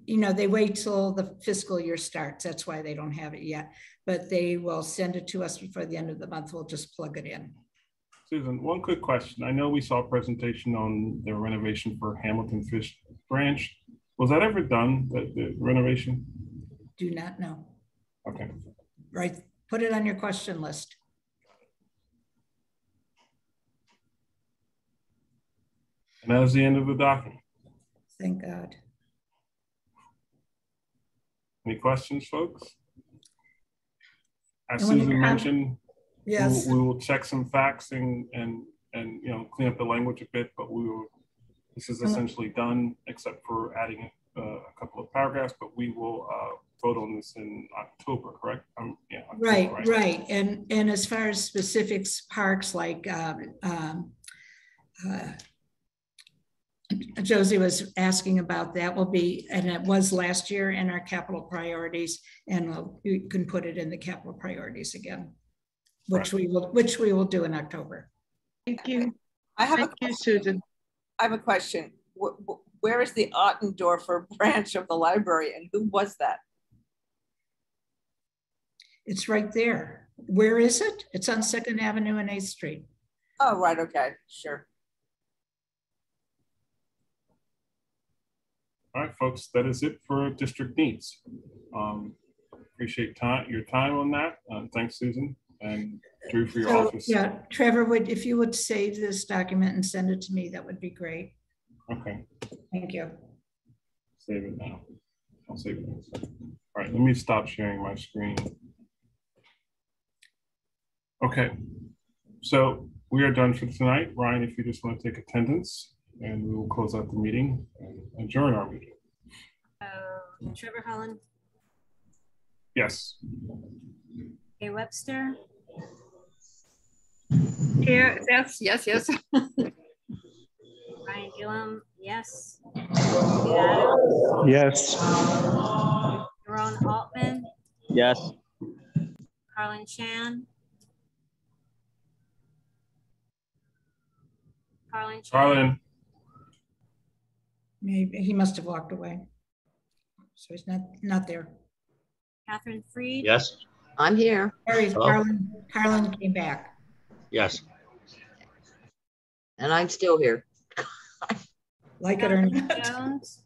You know, they wait till the fiscal year starts. That's why they don't have it yet. But they will send it to us before the end of the month. We'll just plug it in. Susan, one quick question. I know we saw a presentation on the renovation for Hamilton Fish Branch. Was that ever done, the renovation? Do not know. Okay. Right. Put it on your question list. And that was the end of the document. Thank God. Any questions, folks? As Susan mentioned, yes, we will check some facts and you know, clean up the language a bit, but this is essentially done except for adding a couple of paragraphs, but we will vote on this in October, correct? Yeah, October, right. And as far as specifics, parks like Josie was asking about, that will be, and it was last year in our capital priorities, and you can put it in the capital priorities again, which we will do in October. Thank you. Thank you, Susan. I have a question. Where is the Ottendorfer branch of the library, and who was that? It's right there. Where is it? It's on 2nd Avenue and 8th Street. Oh, right. Okay, sure. All right, folks, that is it for district needs. Appreciate your time on that. Thanks, Susan, and Drew for your office. Yeah, Trevor, if you would save this document and send it to me, that would be great. Okay. Thank you. Save it now. I'll save it. All right, let me stop sharing my screen. Okay, so we are done for tonight. Ryan, if you just want to take attendance, and we will close out the meeting and adjourn our meeting. Trevor Holland. Yes. Kay Webster. Here, yes. Ryan Gillum, yes. Yes. Jerome Altman. Yes. Carlin Chan. Carlin. Maybe he must have walked away. So he's not there. Catherine Freed. Yes. I'm here. Carlin came back. Yes. And I'm still here. Like it or not. Jones.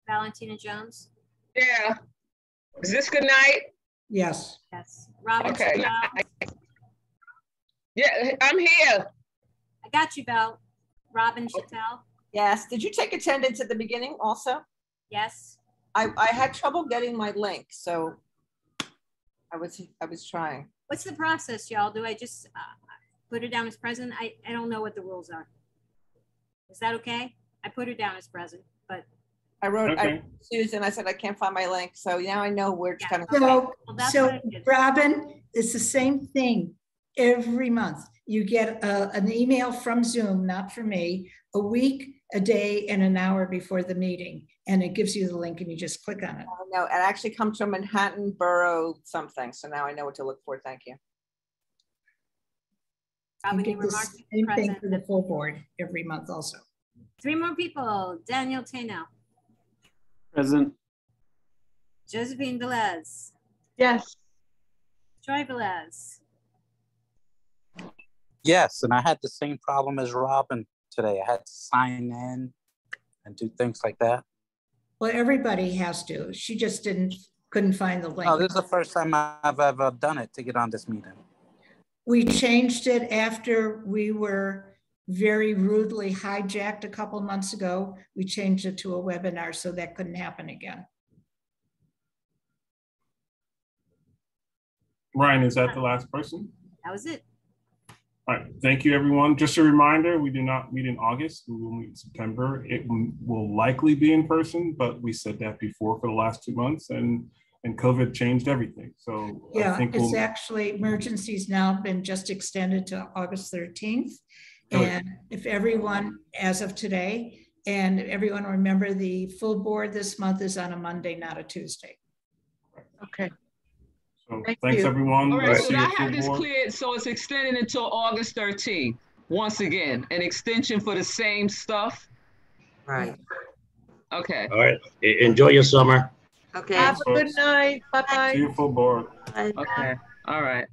Valentina Jones. Yeah. Is this good night? Yes. Yes. Robin. Okay. Yeah, I'm here. I got you, Belle. Robin Chattel. Yes. Did you take attendance at the beginning also? Yes. I had trouble getting my link, so I was trying. What's the process, y'all? Do I just put her down as present? I don't know what the rules are. Is that okay? I put her down as present, but I wrote Susan. I said I can't find my link, so now I know where it's coming from. So Robin, it's the same thing every month. You get an email from Zoom, not from me, a week, a day, and an hour before the meeting, and it gives you the link, and you just click on it. No, it actually comes from Manhattan Borough something. So now I know what to look for. Thank you. You get the same thing for the full board every month also. 3 more people. Daniel Tainell. Present. Josephine Velez. Yes. Troy Velez. Yes, and I had the same problem as Robin today. I had to sign in and do things like that. Well, everybody has to. She just couldn't find the link. Oh, this is the first time I've ever done it to get on this meeting. We changed it after we were very rudely hijacked a couple months ago. We changed it to a webinar so that couldn't happen again. Ryan, is that the last person? That was it. All right, thank you, everyone. Just a reminder, we do not meet in August. We will meet in September. It will likely be in person, but we said that before for the last 2 months, and COVID changed everything. So yeah, I think it's actually, emergency's now been just extended to August 13th. And if everyone, as of today, and everyone remember, the full board this month is on a Monday, not a Tuesday. Okay. So thanks, everyone. All right, so I have this cleared, so it's extended until August 13th. Once again, an extension for the same stuff. Right. Okay. All right. Enjoy your summer. Okay. Have a good night. Bye-bye. See you full board. Okay. All right.